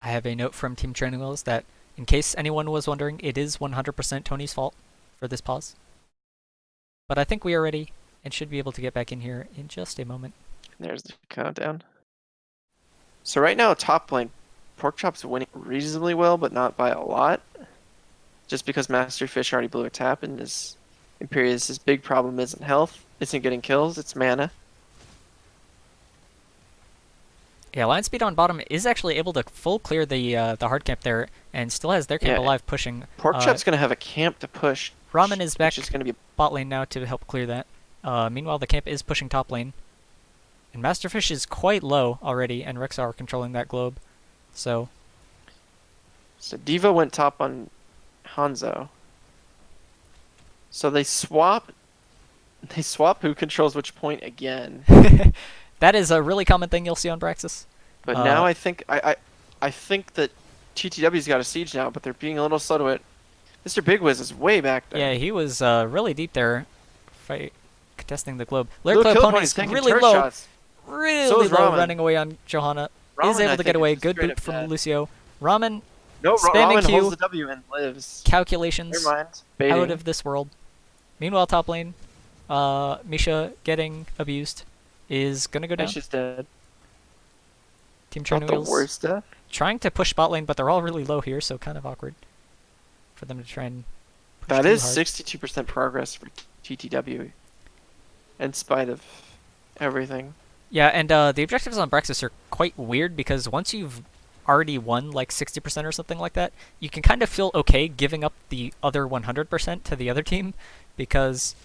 I have a note from Team Training Wheels that, in case anyone was wondering, it is 100% Tony's fault for this pause. But I think we are ready and should be able to get back in here in just a moment. There's the countdown. So right now, top lane, Porkchop's winning reasonably well, but not by a lot. Just because Masterfish already blew a tap, and his Imperius' big problem isn't health, isn't getting kills, it's mana. Yeah, Lionspeed on bottom is actually able to full clear the hard camp there, and still has their camp Yeah. alive pushing. Porkchop's gonna have a camp to push. Ramen is back Which is gonna be bot lane now to help clear that. Meanwhile, the camp is pushing top lane. And Masterfish is quite low already, and Rexar are controlling that globe. So, So Diva went top on Hanzo. So they swap who controls which point again. that is a really common thing you'll see on Braxis. But now I think I think that TTW's got a siege now, but they're being a little slow to it. Mr. Big Wiz is way back there. Yeah, he was really deep there, contesting the globe. Little Lyric Kill Pony's taking really turret low, shots. really So is low, Ramen. running away on Johanna. Ramen, Is able I to get think, away. is Good straight boop up from dead. Lucio. Ramen, No, spamming Ramen Q. holds the W and lives. calculations Never mind. Baiting. out of this world. Meanwhile, top lane, Misha getting abused is gonna go down. She's dead. Team Not Training the Wheels worst death. trying to push bot lane, but they're all really low here, so kind of awkward for them to try and push That too is hard. 62% progress for TTW. In spite of everything. Yeah, and the objectives on Braxis are quite weird because once you've already won like 60% or something like that, you can kind of feel okay giving up the other 100% to the other team because,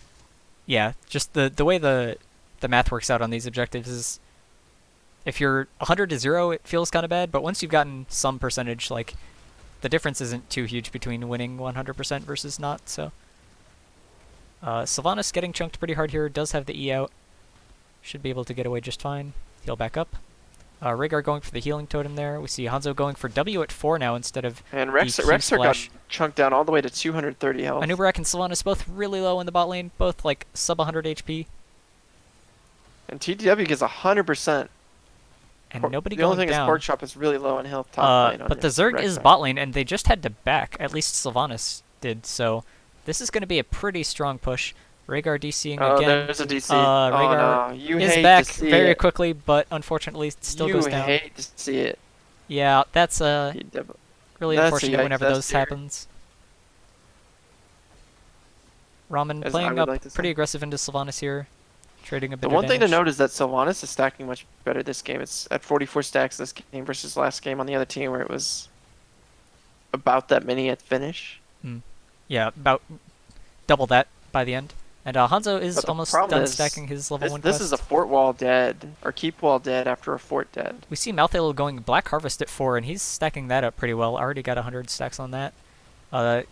yeah, just the way the math works out on these objectives is if you're 100 to 0, it feels kind of bad, but once you've gotten some percentage, like, the difference isn't too huge between winning 100% versus not, so. Sylvanas getting chunked pretty hard here, does have the E out. Should be able to get away just fine. Heal back up. Rhaegar going for the healing totem there. We see Hanzo going for W at 4 now instead of And the Q Rexar got splash. chunked down all the way to 230 health. Anubarak and Sylvanas both really low in the bot lane, both like sub 100 HP, And TTW gets 100%. and nobody The only going thing down. is Porkchop is really low in health top lane. But the Zerg is bot lane, and they just had to back. At least Sylvanas did, so this is going to be a pretty strong push. Rhaegar DCing Oh, again. there's a DC. Rhaegar oh no, you is hate back to see very it. quickly, but unfortunately still you goes down. hate to see it. Yeah, that's You def- really That's a unfortunate yikes, whenever that's those fair. happens. Ramen As I playing would up like to say. pretty aggressive into Sylvanas here, trading a bit The of one thing to damage. note is that Sylvanas is stacking much better this game. It's at 44 stacks this game versus last game on the other team where it was about that many at finish. Yeah, about double that by the end. And Hanzo is But the almost problem done is, stacking his level 1 This quest. is a fort wall dead, or keep wall dead after a fort dead. We see Malthael going Black Harvest at 4, and he's stacking that up pretty well. Already got 100 stacks on that.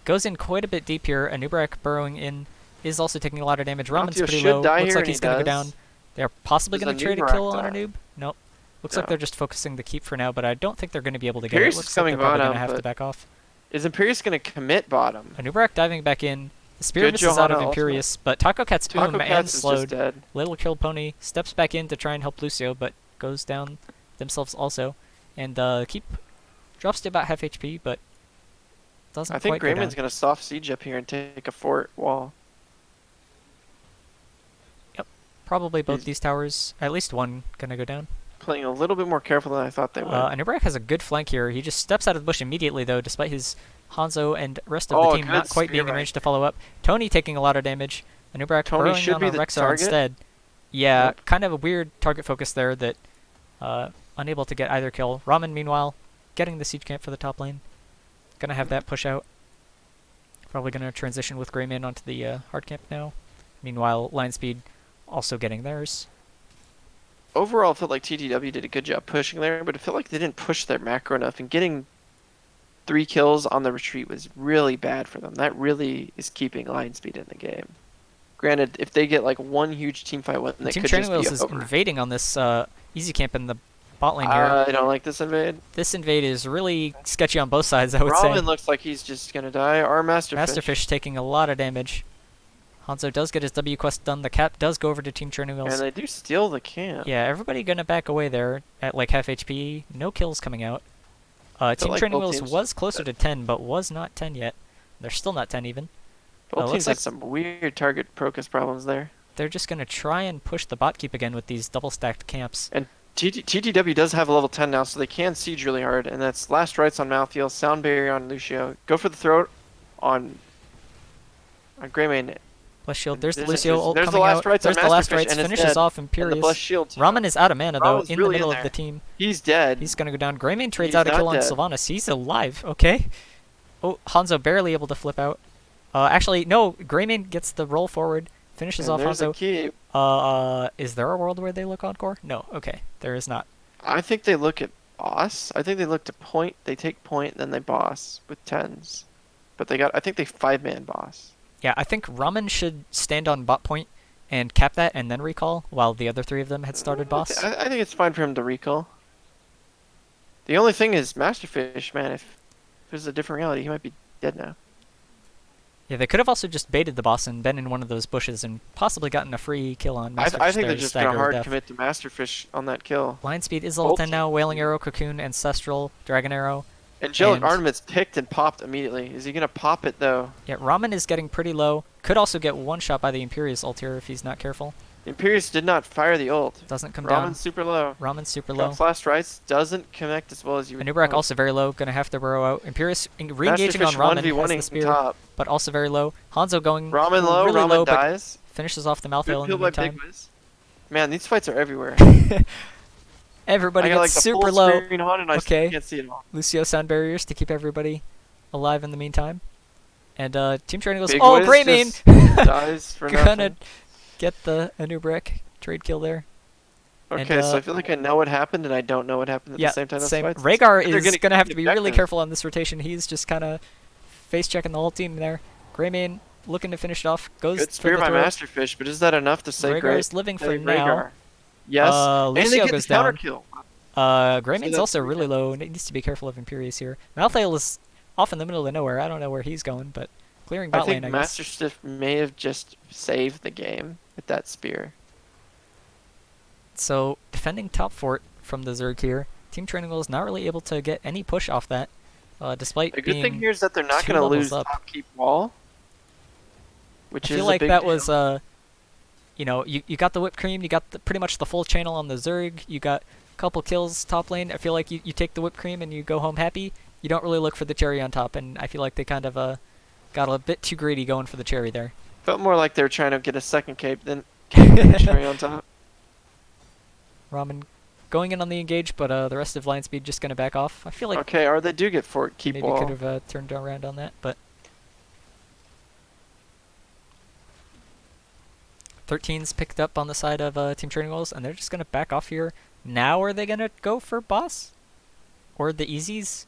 Goes in quite a bit deep here. Anubarak burrowing in is also taking a lot of damage. Ramen's Malthael pretty should low. die Looks here, like and he's he going to go does. down. They're possibly Does going to trade a Anubarak kill on die? Anub. Nope. Looks No. like they're just focusing the keep for now, but I don't think they're going to be able to get Imperius it. is Looks like coming they're probably going to bottom, have to but- back off. Is Imperius going to commit bottom? Anubarak diving back in. The Spear Good misses out of Johanna Imperius, but Taco Cat's Taco boom and Cats is just slowed. dead. Little Kill Pony steps back in to try and help Lucio, but goes down themselves also. And Keep drops to about half HP, but doesn't I think quite go down. Grayman's going to soft siege up here and take a fort wall. Probably both He's- these towers, at least one, gonna go down. Playing a little bit more careful than I thought they would. Anubarak has a good flank here. He just steps out of the bush immediately, though, despite his Hanzo and rest of Oh, the team good not quite being in spear range to follow up. Tony taking a lot of damage. Anubarak Tony burrowing should down be on the Rexar target. instead. Yeah, Yep. kind of a weird target focus there that unable to get either kill. Ramen, meanwhile, getting the siege camp for the top lane. Gonna have that push out. Probably gonna transition with Greyman onto the hard camp now. Meanwhile, Lionspeed also getting theirs. Overall, I felt like TTW did a good job pushing there, but I felt like they didn't push their macro enough, and getting 3 kills on the retreat was really bad for them. That really is keeping Lionspeed in the game. Granted, if they get like one huge team fight win, they Team could Training just Wheels be is over. invading on this easy camp in the bot lane here. I don't like this invade. This invade is really sketchy on both sides, I would say. Ramen looks like he's just gonna die. Our Masterfish. Masterfish taking a lot of damage. Hanzo does get his W quest done. The cap does go over to Team Training Wheels. And they do steal the camp. Yeah, everybody gonna back away there at like half HP. No kills coming out. Team like Training both Wheels teams- was closer to 10, but was not 10 yet. They're still not 10 even. Both looks teams like- had some weird target focus problems there. they're just gonna try and push the bot keep again with these double stacked camps. And TTW does have a level 10 now, so they can siege really hard. And that's last rights on Malthael, sound barrier on Lucio. Go for the throat on Greymane. Bless shield. And There's the Lucio ult there's the coming last out. rights on There's the last Masterfish, rights. and it's Finishes dead. off And the Imperious. blessed shield too. Ramen is out of mana though, Ramen's in the really middle in of the there. team. He's dead. He's gonna go down. Greymane trades He's out a not kill on dead. Sylvanas. He's alive. Okay. Oh, Hanzo barely able to flip out. Actually, no. Greymane gets the roll forward. Finishes And off there's a Hanzo. keep. Is there a world where they look encore? No. Okay. There is not. I think they look at boss. I think they look to point. They take point, then they boss with tens. But they got. I think they 5-man boss. Yeah, I think Ramen should stand on bot point and cap that and then recall while the other three of them had started boss. I think it's fine for him to recall. The only thing is Masterfish, man. If it was a different reality, he might be dead now. Yeah, they could have also just baited the boss and been in one of those bushes and possibly gotten a free kill on Masterfish. I think there they're to just stagger gonna hard death. commit to Masterfish on that kill. Lionspeed is level 10 Both now. teams. Wailing Arrow, Cocoon, Ancestral, Dragon Arrow. Angelic And- Armament's picked and popped immediately. Is he gonna pop it though? Yeah, Ramen is getting pretty low. Could also get one shot by the Imperious ult here if he's not careful. Imperious did not fire the ult. Doesn't come Ramen's down. super low. Ramen's super low. Drops last rights doesn't connect as well as you would Anubrak hope. also very low. Gonna have to burrow out. Imperious re-engaging on Masterfish Ramen. Has 1v1ing the spear, top. but also very low. Hanzo going Ramen low, really Ramen low, but dies. finishes off the Good Malthael in kill the by Big meantime. Wiz. Man, these fights are everywhere. Everybody I got like gets the super full low. screen on and I Okay. can't see it all. Lucio sound barriers to keep everybody alive in the meantime. And Team Training goes, Big oh, Wiz Greymane! just dies for Gonna nothing. get the Anubrak trade kill there. Okay, and, so I feel like I know what happened and I don't know what happened at Yeah, the same time. Those same. fights. Rhaegar They're is gonna have to be really objective. careful on this rotation. He's just kind of face checking the whole team there. Greymane looking to finish it off. Goes Good for spear the by throw. Masterfish, but is that enough to say Rhaegar great? is living for Hey, now. Rhaegar. Yes. And they Lucio get goes the counter down. kill. Greymane's that's also pretty really low and it needs to be careful of Imperious here. Malthael is off in the middle of nowhere. I don't know where he's going, but clearing I bot think lane, I guess. Masterstiff may have just saved the game with that spear. So defending top fort from the Zerg here. Team Training Wheel is not really able to get any push off that, despite The good being thing here is that they're not 2 going to levels lose up. top keep wall, which I is feel a like big that deal. was, you know, you got the whipped cream, you got pretty much the full channel on the Zerg, you got a couple kills top lane. I feel like you take the whipped cream and you go home happy. You don't really look for the cherry on top, and I feel like they kind of got a bit too greedy going for the cherry there. Felt more like they were trying to get a second cape than the cherry on top. Ramen going in on the engage, but the rest of Lionspeed just gonna back off. I feel like Okay, or they do get fort keep maybe wall. could have turned around on that, but 13's picked up on the side of Team Training Wheels, and they're just gonna back off here. Now are they gonna go for boss? Or the easies?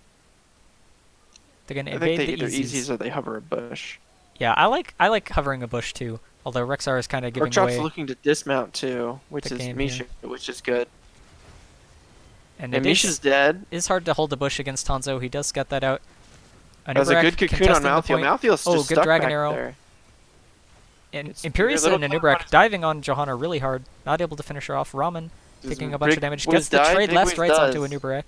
They're gonna I think invade they the either easies. easies or they hover a bush. Yeah, I like hovering a bush too. Although Rexar is kind of giving Porkchop's away, looking to dismount too, which the is game Misha, which is good. and And it Misha's dead. is hard to hold the bush against Hanzo. He does get that out. That was a Anubrak good cocoon on contesting the Malthael. point. Malthael's just Oh, good stuck dragon back arrow. there. And It's Imperious your and little clown on Anubrak his- diving on Johanna really hard. Not able to finish her off. Ramen taking a bunch of Big damage. Wiz Gets the died, trade Big last Wiz rights onto does. Anubrak.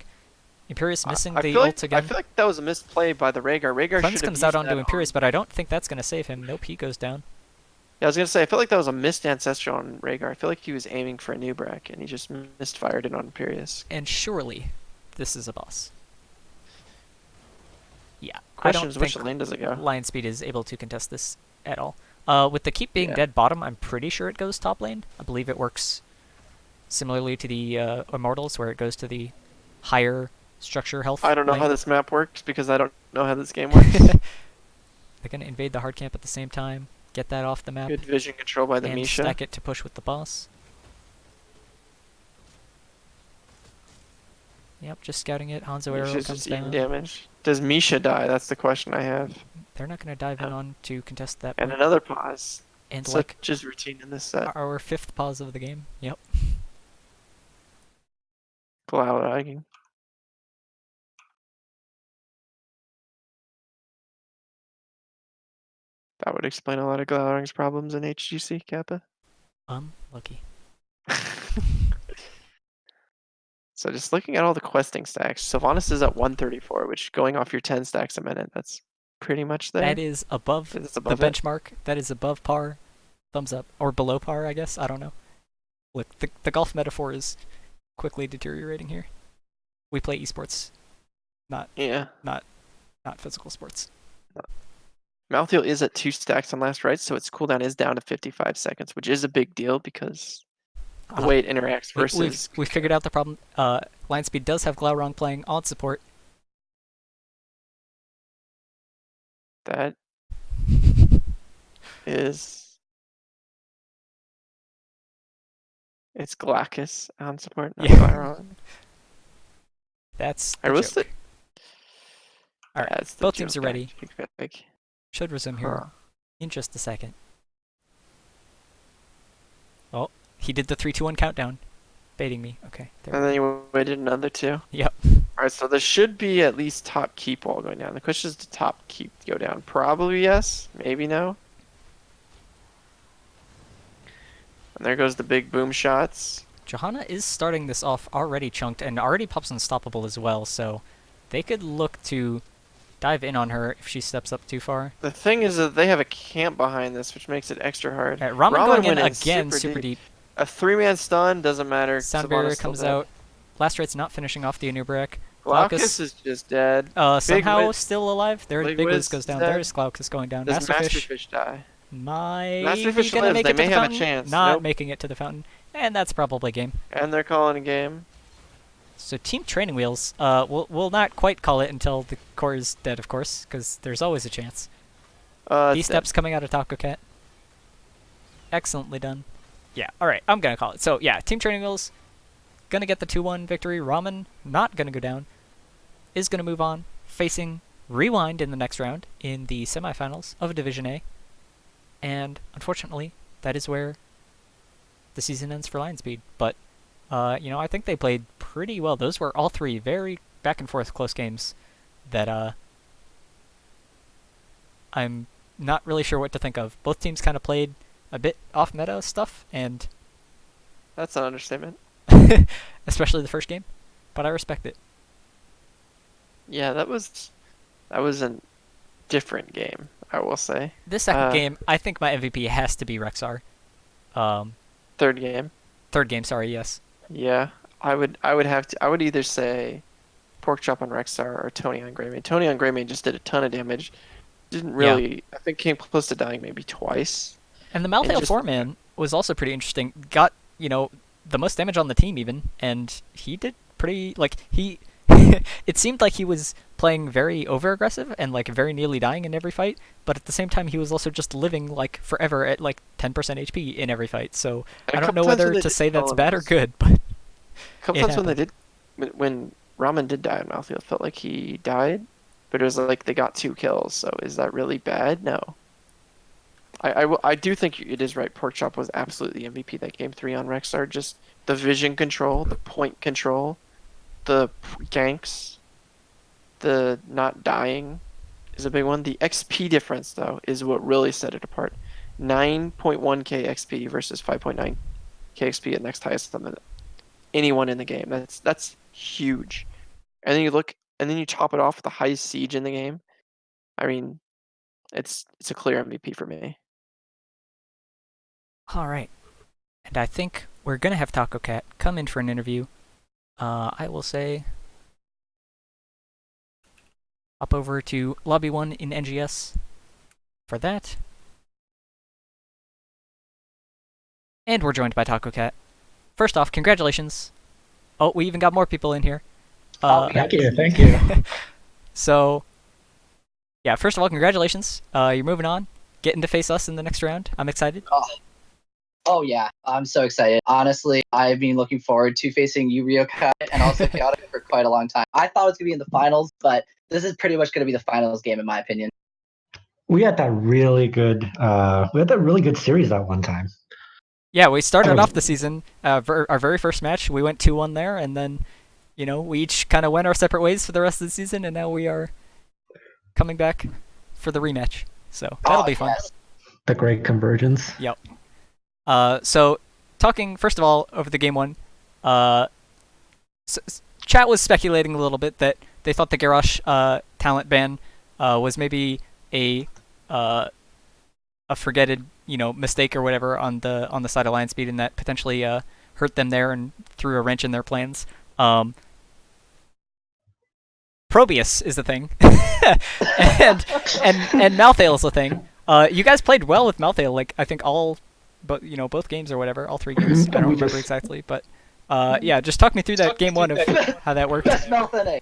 Imperious missing I the feel ult like, again. I feel like that was a misplay by the Rhaegar. Rhaegar Cleanse should have comes used out onto that Imperious, on- but I don't think that's going to save him. Nope, he goes down. Yeah, I was gonna say I feel like that was a missed ancestral on Rhaegar. I feel like he was aiming for a Nubrak and he just misfired it on Imperious. And surely, this is a boss. Yeah, Question I don't is, which think lane does it go? Lionspeed is able to contest this at all. With the keep being Yeah. dead bottom, I'm pretty sure it goes top lane. I believe it works similarly to the Immortals, where it goes to the higher structure health. I don't know lane. how this map works because I don't know how this game works. They're gonna invade the hard camp at the same time, get that off the map, Good vision control by the and Misha. stack it to push with the boss. Yep, just scouting it. Hanzo arrow Misha's comes just eating down. damage. Does Misha die? That's the question I have. They're not gonna dive in Oh. on to contest that And point. another pause. And Such like is routine in this set. our fifth pause of the game. Yep. Wow, lagging. That would explain a lot of Glowring's problems in HGC, Kappa. Lucky. So just looking at all the questing stacks, Sylvanas is at 134, which going off your 10 stacks a minute, that's pretty much there. That is above It's the above it. benchmark. That is above par. thumbs up. Or below par, I guess. I don't know. Look, the golf metaphor is quickly deteriorating here. We play esports, not Yeah. not not physical sports. Malthael is at 2 stacks on last right, so its cooldown is down to 55 seconds, which is a big deal because the way it interacts versus We figured out the problem. Lionspeed does have Glaurung playing on support. that is it's Galactus on support, not Yeah, Glaurung. that's I the will joke. say All right, that's the both joke. teams are ready. Like, Should resume here in just a second. Oh, he did the 3-2-1 countdown, baiting me. Okay, there And we then go. you waited another 2. Yep. Alright, so there should be at least top keep wall going down. The question is, does top keep go down? Probably yes, maybe no. And there goes the big boom shots. Johanna is starting this off already chunked and already pops unstoppable as well, so they could look to dive in on her if she steps up too far. The thing is that they have a camp behind this, which makes it extra hard. Ramen going in went again, super deep. A 3-man stun doesn't matter. Sound Savannah's barrier still comes dead. out. Last Right's not finishing off the Anubarak. Glaucus is just dead. Somehow still alive. There, Big Big Wiz Wiz goes down. dead. There's Glaucus going down. Does Masterfish Masterfish die? might Masterfish be gonna lives. make They it to may the have a fountain. chance. Not Nope. making it to the fountain, and that's probably game. And they're calling a game. So Team Training Wheels, we'll not quite call it until the core is dead, of course, because there's always a chance. These steps coming out of Taco Cat. Excellently done. Yeah, alright, I'm gonna call it. So yeah, Team Training Wheels gonna get the 2-1 victory. Ramen not gonna go down. Is gonna move on, facing Rewind in the next round in the semifinals of Division A. And unfortunately, that is where the season ends for Lionspeed. But I think they played pretty well. Those were all 3 very back and forth close games that I'm not really sure what to think of. Both teams kind of played a bit off meta stuff, and That's an understatement. especially the first game, but I respect it. Yeah, that was a different game, I will say. This second game, I think my MVP has to be Rexar. Third game. Third game, sorry, yes. Yeah, I would either say Pork Chop on Rexar or Tony on Greymane. Tony on Greymane just did a ton of damage. Didn't really, I think came close to dying maybe twice. And the Malthael 4-man was also pretty interesting. Got, the most damage on the team even, and he did pretty, he it seemed like he was playing very over-aggressive and, very nearly dying in every fight, but at the same time he was also just living, forever at, 10% HP in every fight, so I don't know whether to say that's bad or good, but a couple times when Ramen did die in Malthael, it felt like he died, but it was like they got 2 kills, so is that really bad? No. I do think it is right. Pork Chop was absolutely MVP that game 3 on Rexar. Just the vision control, the point control, the ganks, the not dying is a big one. The XP difference, though, is what really set it apart. 9.1k XP versus 5.9k XP at next highest than anyone in the game. That's huge. And then you top it off with the highest siege in the game. I mean, it's a clear MVP for me. Alright. And I think we're gonna have Taco Cat come in for an interview. I will say hop over to Lobby 1 in NGS for that. And we're joined by Taco Cat. First off, congratulations. Oh, we even got more people in here. Thank you. So, yeah, first of all, congratulations. You're moving on, getting to face us in the next round. I'm excited. Oh yeah, I'm so excited. Honestly, I've been looking forward to facing you, Ryokai, and also Chaotic for quite a long time. I thought it was going to be in the finals, but this is pretty much going to be the finals game in my opinion. We had that really good series that one time. Yeah, we started off the season, our very first match, we went 2-1 there, and then, we each kind of went our separate ways for the rest of the season, and now we are coming back for the rematch. So, that'll be fun. Yes. The great convergence. Yep. So, talking, first of all, over the game 1, chat was speculating a little bit that they thought the Garrosh talent ban was maybe a forgetted mistake or whatever on the side of Lionspeed, and that potentially hurt them there and threw a wrench in their plans. Probius is the thing, and Malthael is the thing. You guys played well with Malthael, like I think but both games or whatever, all 3 games. I don't remember exactly, but yeah, just talk me through that game 1 of how that worked. Best mouth NA.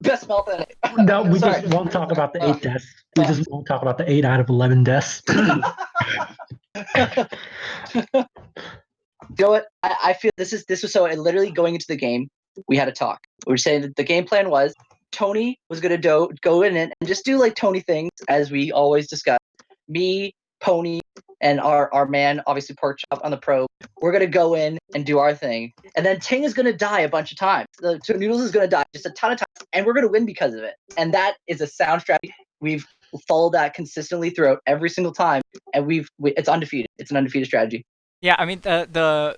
Best mouth NA. No, we Sorry. just won't talk about the 8 deaths. We just won't talk about the 8 out of 11 deaths. You know what? I feel this was so literally going into the game, we had a talk. We were saying that the game plan was Tony was gonna go in and just do like Tony things as we always discuss. Me, Pony, and our man, obviously Pork Chop on the probe, we're gonna go in and do our thing. And then Ting is gonna die a bunch of times. So Noodles is gonna die just a ton of times, and we're gonna win because of it. And that is a sound strategy. We've followed that consistently throughout every single time, and it's undefeated. It's an undefeated strategy. Yeah, I mean the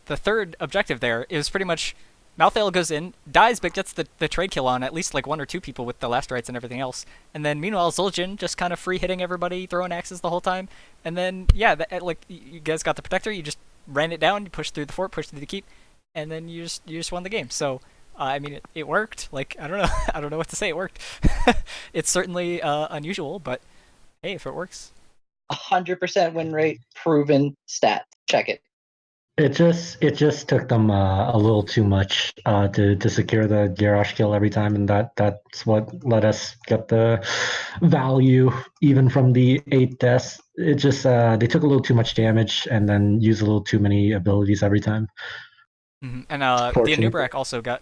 third objective there is pretty much Malthael goes in, dies, but gets the trade kill on at least like 1 or 2 people with the last rights and everything else. And then meanwhile Zul'jin just kind of free hitting everybody, throwing axes the whole time. And then yeah, like you guys got the protector, you just ran it down, you pushed through the fort, pushed through the keep, and then you just won the game. So I mean it worked. Like I don't know I don't know what to say. It worked. It's certainly unusual, but hey, if it works. 100% win rate, proven stat. Check it. It just took them a little too much to secure the Garrosh kill every time, and that's what let us get the value even from the 8 deaths. It just they took a little too much damage and then used a little too many abilities every time. Mm-hmm. And the Anub'arak also got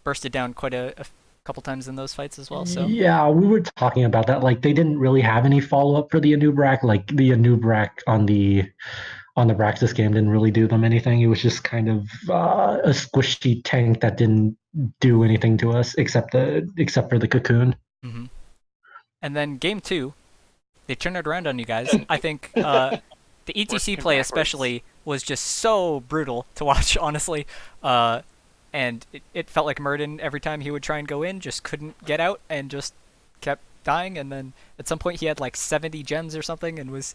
bursted down quite a couple times in those fights as well. So yeah, we were talking about that. Like they didn't really have any follow up for the Anub'arak. Like the Anub'arak on the Braxis game didn't really do them anything. It was just kind of a squishy tank that didn't do anything to us except for the cocoon. Mm-hmm. And then game 2, they turned it around on you guys. I think the ETC play especially was just so brutal to watch, honestly. And it felt like Murden every time he would try and go in, just couldn't get out and just kept dying. And then at some point he had like 70 gems or something and was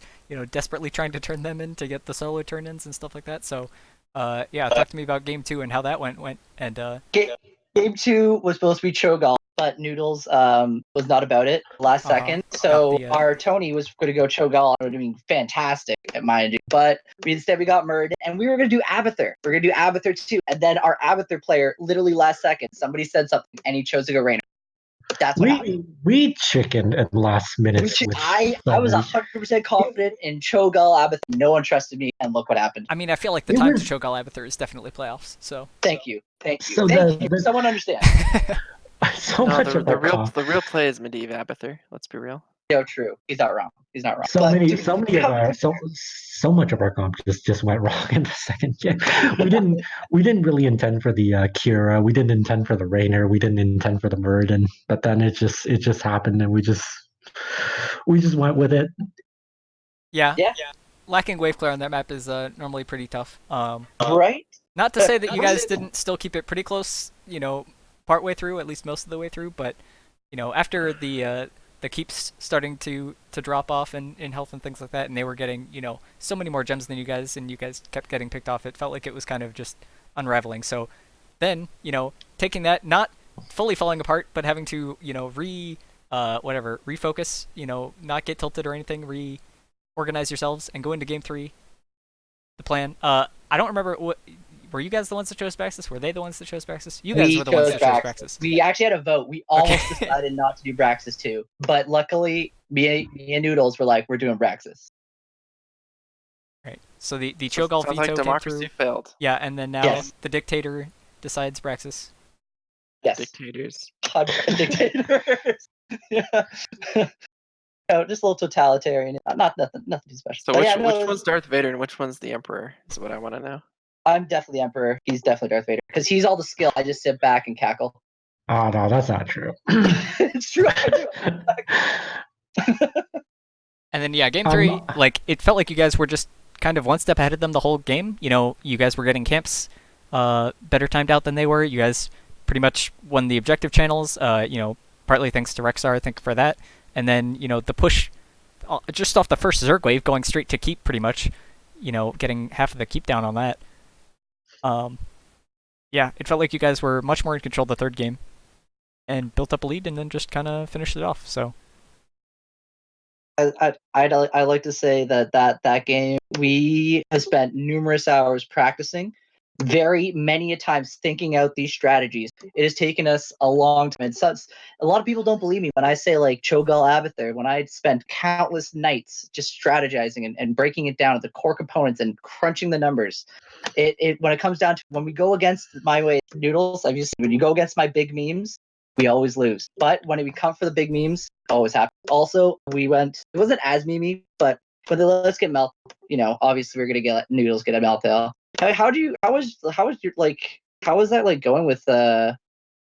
desperately trying to turn them in to get the solo turn-ins and stuff like that. So yeah, talk to me about game 2 and how that went. And game 2 was supposed to be Cho'Gall, but Noodles was not about it last second. So our Tony was going to go Cho'Gall, and doing fantastic at mind you. But instead we got Murd, and we were going to do Abathur. We're going to do Abathur too. And then our Abathur player, literally last second, somebody said something, and he chose to go Raynor. That's what happened. We chickened at last minute. I was 100% confident in Cho'Gall Abathur. No one trusted me, and look what happened. I mean, I feel like the time to Cho'Gall Abathur is definitely playoffs. So thank you. Someone understand. The real play is Medivh Abathur. Let's be real. True. He's not wrong. So much of our comp just went wrong in the second game. We didn't really intend for the Kira. We didn't intend for the Raynor. We didn't intend for the Murden. But then it just happened, and we just went with it. Yeah. Lacking wave clear on that map is normally pretty tough. Right. Not to say that you guys didn't still keep it pretty close. Part way through, at least most of the way through. But after the keeps starting to drop off in health and things like that, and they were getting so many more gems than you guys, and you guys kept getting picked off. It felt like it was kind of just unraveling. So then taking that, not fully falling apart, but having to refocus, not get tilted or anything, reorganize yourselves and go into game 3. The plan. I don't remember what. Were you guys the ones that chose Braxis? Were they the ones that chose Braxis? You guys were the ones that chose Braxis. We actually had a vote. We almost decided not to do Braxis too. But luckily, me and Noodles were like, we're doing Braxis. Right. So the Cho'Gall veto like democracy came through. Failed. Yeah, and then now the dictator decides Braxis. Yes. Dictators. Dictators. Yeah. Just a little totalitarian. Not nothing too special. So which one's Darth Vader and which one's the Emperor is what I want to know. I'm definitely Emperor. He's definitely Darth Vader. Because he's all the skill. I just sit back and cackle. Oh, no, that's not true. It's true. And then, game 3, it felt like you guys were just kind of one step ahead of them the whole game. You guys were getting camps better timed out than they were. You guys pretty much won the objective channels, partly thanks to Rexar, I think, for that. And then, the push just off the first Zerg wave, going straight to keep pretty much. Getting half of the keep down on that. Yeah, it felt like you guys were much more in control the third game, and built up a lead, and then just kind of finished it off. So. I like to say that game we have spent numerous hours practicing, very many a times thinking out these strategies. It has taken us a long time. And such, a lot of people don't believe me when I say like Cho'Gall Abathur, when I spent countless nights just strategizing and breaking it down at the core components and crunching the numbers. It when it comes down to when we go against my way noodles, I've used when you go against my big memes, we always lose. But when we come for the big memes, always happen. Also, it wasn't as memey, but for the let's get Mel, obviously we're gonna get noodles, get a Meltail. How was that like going with the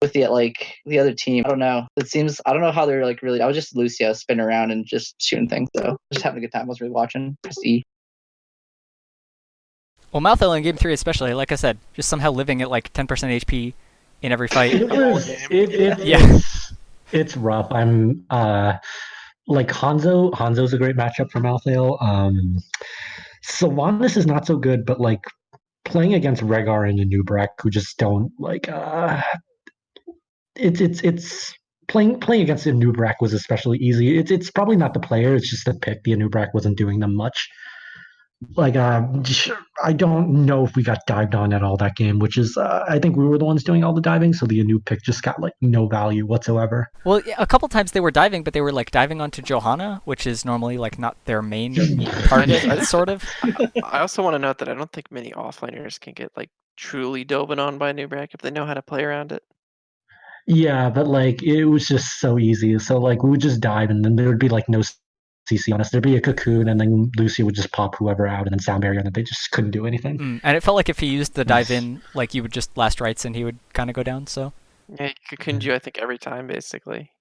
the other team? I don't know. I don't know how they're like really. I was just Lucio spinning around and just shooting things. So just having a good time. I was really watching. See. Well, Malthel in Game 3 especially, like I said, just somehow living at like 10% HP in every fight. Yeah. It's rough. I'm like Hanzo's a great matchup for Malthael. Sylvanas is not so good, but like playing against Rhaegar and Anub'arak, who just don't like it's playing against Anub'arak was especially easy. It's probably not the player, it's just the pick. The Anub'arak wasn't doing them much. Like I don't know if we got dived on at all that game, which is I think we were the ones doing all the diving, so the Anu pick just got like no value whatsoever. Well, yeah, a couple times they were diving, but they were like diving onto Johanna, which is normally like not their main target, sort of. I also want to note that I don't think many offliners can get like truly doven on by Nubrak if they know how to play around it. Yeah, but like it was just so easy. So like we would just dive, and then there would be like no CC on us. There'd be a cocoon, and then Lucy would just pop whoever out, and then sound barrier, and they just couldn't do anything. And it felt like if he used the dive in, like you would just last rights and he would kind of go down. So. Yeah, he cocooned you, I think, every time basically.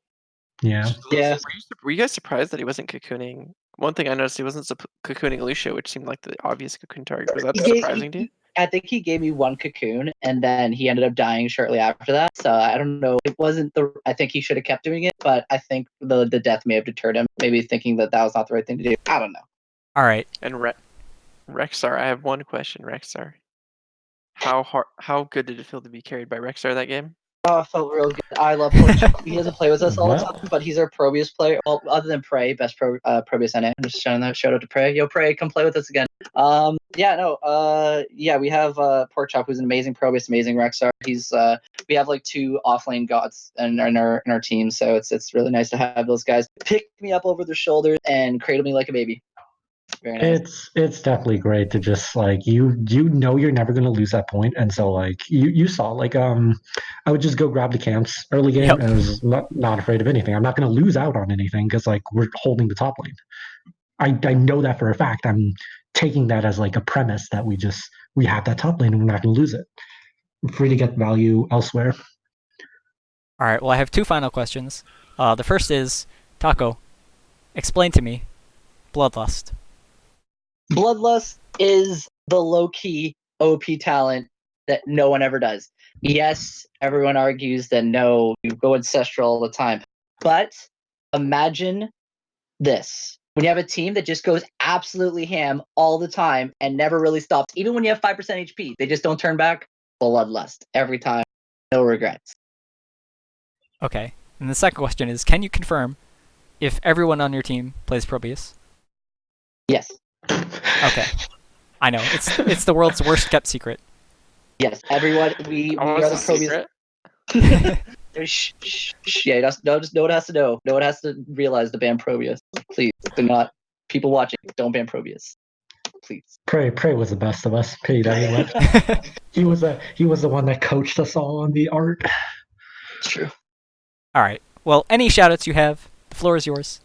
Yeah. Yeah. Were you guys surprised that he wasn't cocooning? One thing I noticed, he wasn't cocooning Lucio, which seemed like the obvious cocoon target. Was that surprising to you? I think he gave me one cocoon, and then he ended up dying shortly after that. So I don't know. It wasn't the. I think he should have kept doing it, but I think the death may have deterred him. Maybe thinking that was not the right thing to do. I don't know. All right. And Rexar, I have one question, Rexar. How good did it feel to be carried by Rexar that game? Oh, it felt real good. I love Porch. He doesn't play with us all the time, but he's our Probius player. Well, other than Prey, best Probius I know. I'm just shouting that shout out to Prey. Yo, Prey, come play with us again. We have Pork Chop, who's an amazing Probius, amazing Rexar. We have like two offlane gods in our team, so it's really nice to have those guys pick me up over their shoulders and cradle me like a baby. Very nice. It's definitely great to just like you know you're never gonna lose that point, and so like you saw like I would just go grab the camps early game, Yep. and I was not afraid of anything. I'm not gonna lose out on anything because like we're holding the top lane. I know that for a fact. I'm taking that as like a premise that we have that top lane and we're not gonna lose it. I'm free to get value elsewhere. All right. Well, I have two final questions. The first is, Taco, explain to me Bloodlust. Bloodlust is the low-key OP talent that no one ever does. Yes, everyone argues that no, you go ancestral all the time. But imagine this. When you have a team that just goes absolutely ham all the time and never really stops, even when you have 5% HP, they just don't turn back. Bloodlust. Every time. No regrets. Okay. And the second question is, can you confirm if everyone on your team plays Probius? Yes. Okay. I know. It's the world's worst kept secret. Yes. Everyone, we are the Probius. Yeah, no one has to know. No one has to realize to ban Probius. Please, do not. People watching, don't ban Probius. Please. Prey was the best of us. Pity that he left. he was the one that coached us all on the art. It's true. All right. Well, any shoutouts you have, the floor is yours.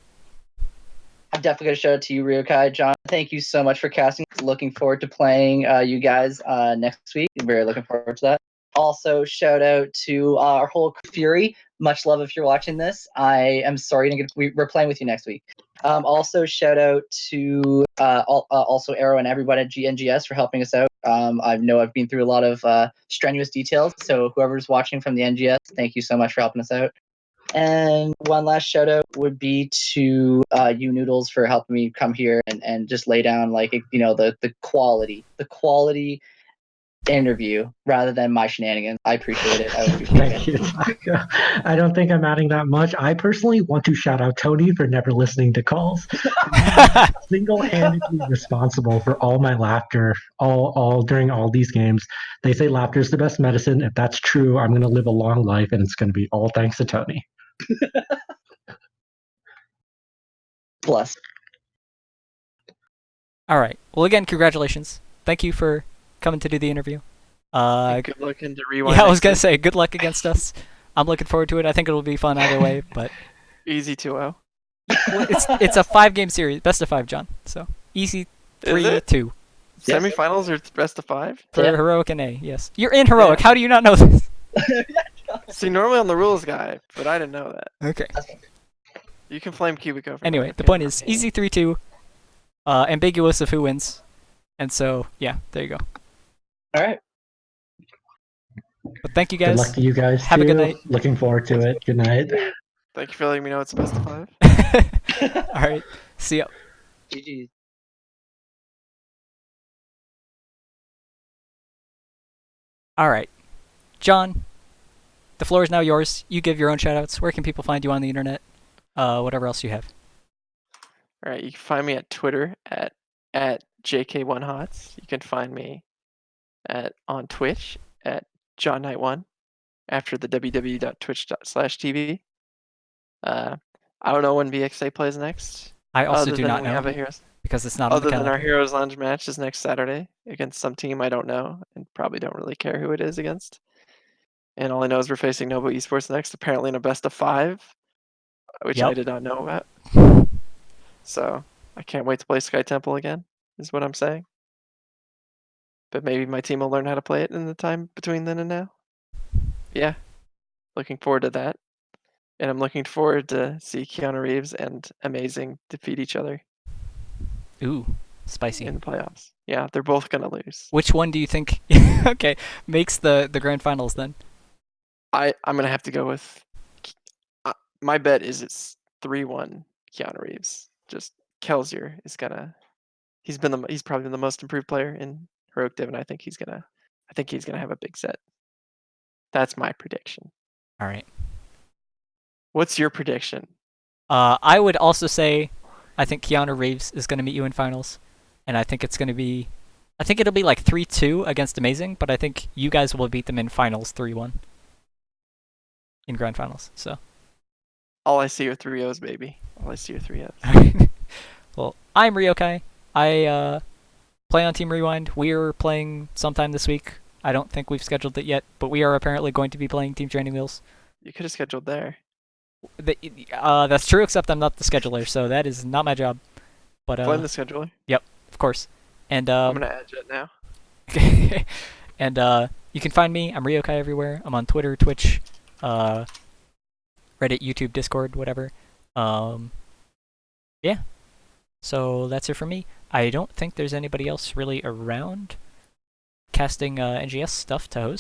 I'm definitely going to shout out to you, Ryokai. John, thank you so much for casting. Looking forward to playing you guys next week. Very looking forward to that. Also, shout out to our whole Fury. Much love if you're watching this. I am sorry we're playing with you next week. Also, shout out to also Arrow and everybody at NGS for helping us out. I know I've been through a lot of strenuous details, so whoever's watching from the NGS, thank you so much for helping us out. And one last shout out would be to you Noodles for helping me come here and just lay down like the quality interview rather than my shenanigans. I appreciate it. I would appreciate Thank it. you, Taka. I don't think I'm adding that much. I personally want to shout out Tony for never listening to calls. Single-handedly responsible for all my laughter, all during all these games. They say laughter is the best medicine. If that's true, I'm going to live a long life, and it's going to be all thanks to Tony. Plus. All right. Well, again, congratulations. Thank you for coming to do the interview. And good luck into rewind. Yeah, I was next gonna week. say good luck against us. I'm looking forward to it. I think it'll be fun either way. But Easy 2-0. well, it's a 5-game series, best of 5, John. So easy Is it? 3-2 Yes. Semifinals or best of 5? for Yeah. heroic and A. Yes, you're in heroic. Yeah. How do you not know this? See, normally I'm the rules guy, but I didn't know that. Okay. You can flame Cubico for Anyway, that, the okay? point is easy 3-2, ambiguous of who wins, and so yeah, there you go. All right. But thank you Good luck guys. to you guys, Have too. a good night. Looking forward to it. Good night. Thank you for letting me know it's a best of 5. All right. See ya. GG. All right, John. The floor is now yours. You give your own shoutouts. Where can people find you on the internet? Whatever else you have. All right, you can find me at Twitter at JK1Hots. You can find me on Twitch at JohnKnight1 after the www.twitch.tv. I don't know when BXA plays next. I also other do than not we know have a Heroes. because it's not on the Other than calendar. our Heroes Lounge match is next Saturday against some team I don't know and probably don't really care who it is against. And all I know is we're facing Novo Esports next, apparently in a best of 5, which I Yep. did not know about. So I can't wait to play Sky Temple again, is what I'm saying. But maybe my team will learn how to play it in the time between then and now. Yeah, looking forward to that. And I'm looking forward to see Keanu Reeves and Amazing defeat each other Ooh, spicy. in the playoffs. Yeah, they're both gonna lose. Which one do you think? Okay, makes the grand finals then? I'm gonna have to go with. My bet is it's 3-1 Keanu Reeves. Just Kelsier is gonna. He's probably been the most improved player in Heroic Div, and I think he's gonna have a big set. That's my prediction. All right. What's your prediction? I would also say, I think Keanu Reeves is going to meet you in finals, and I think it'll be like 3-2 against Amazing, but I think you guys will beat them in finals 3-1 in grand finals. So. All I see are 3-0s, baby. All I see are 3-0s. Well, I'm Ryokai. I play on Team Rewind. We're playing sometime this week. I don't think we've scheduled it yet, but we are apparently going to be playing Team Training Wheels. You could have scheduled there. That's true, except I'm not the scheduler, so that is not my job. But Blame the scheduler. of course. And I'm gonna add it now. and you can find me. I'm Ryokai everywhere. I'm on Twitter, Twitch, Reddit, YouTube, Discord, whatever. Yeah. So that's it for me. I don't think there's anybody else really around casting NGS stuff to host.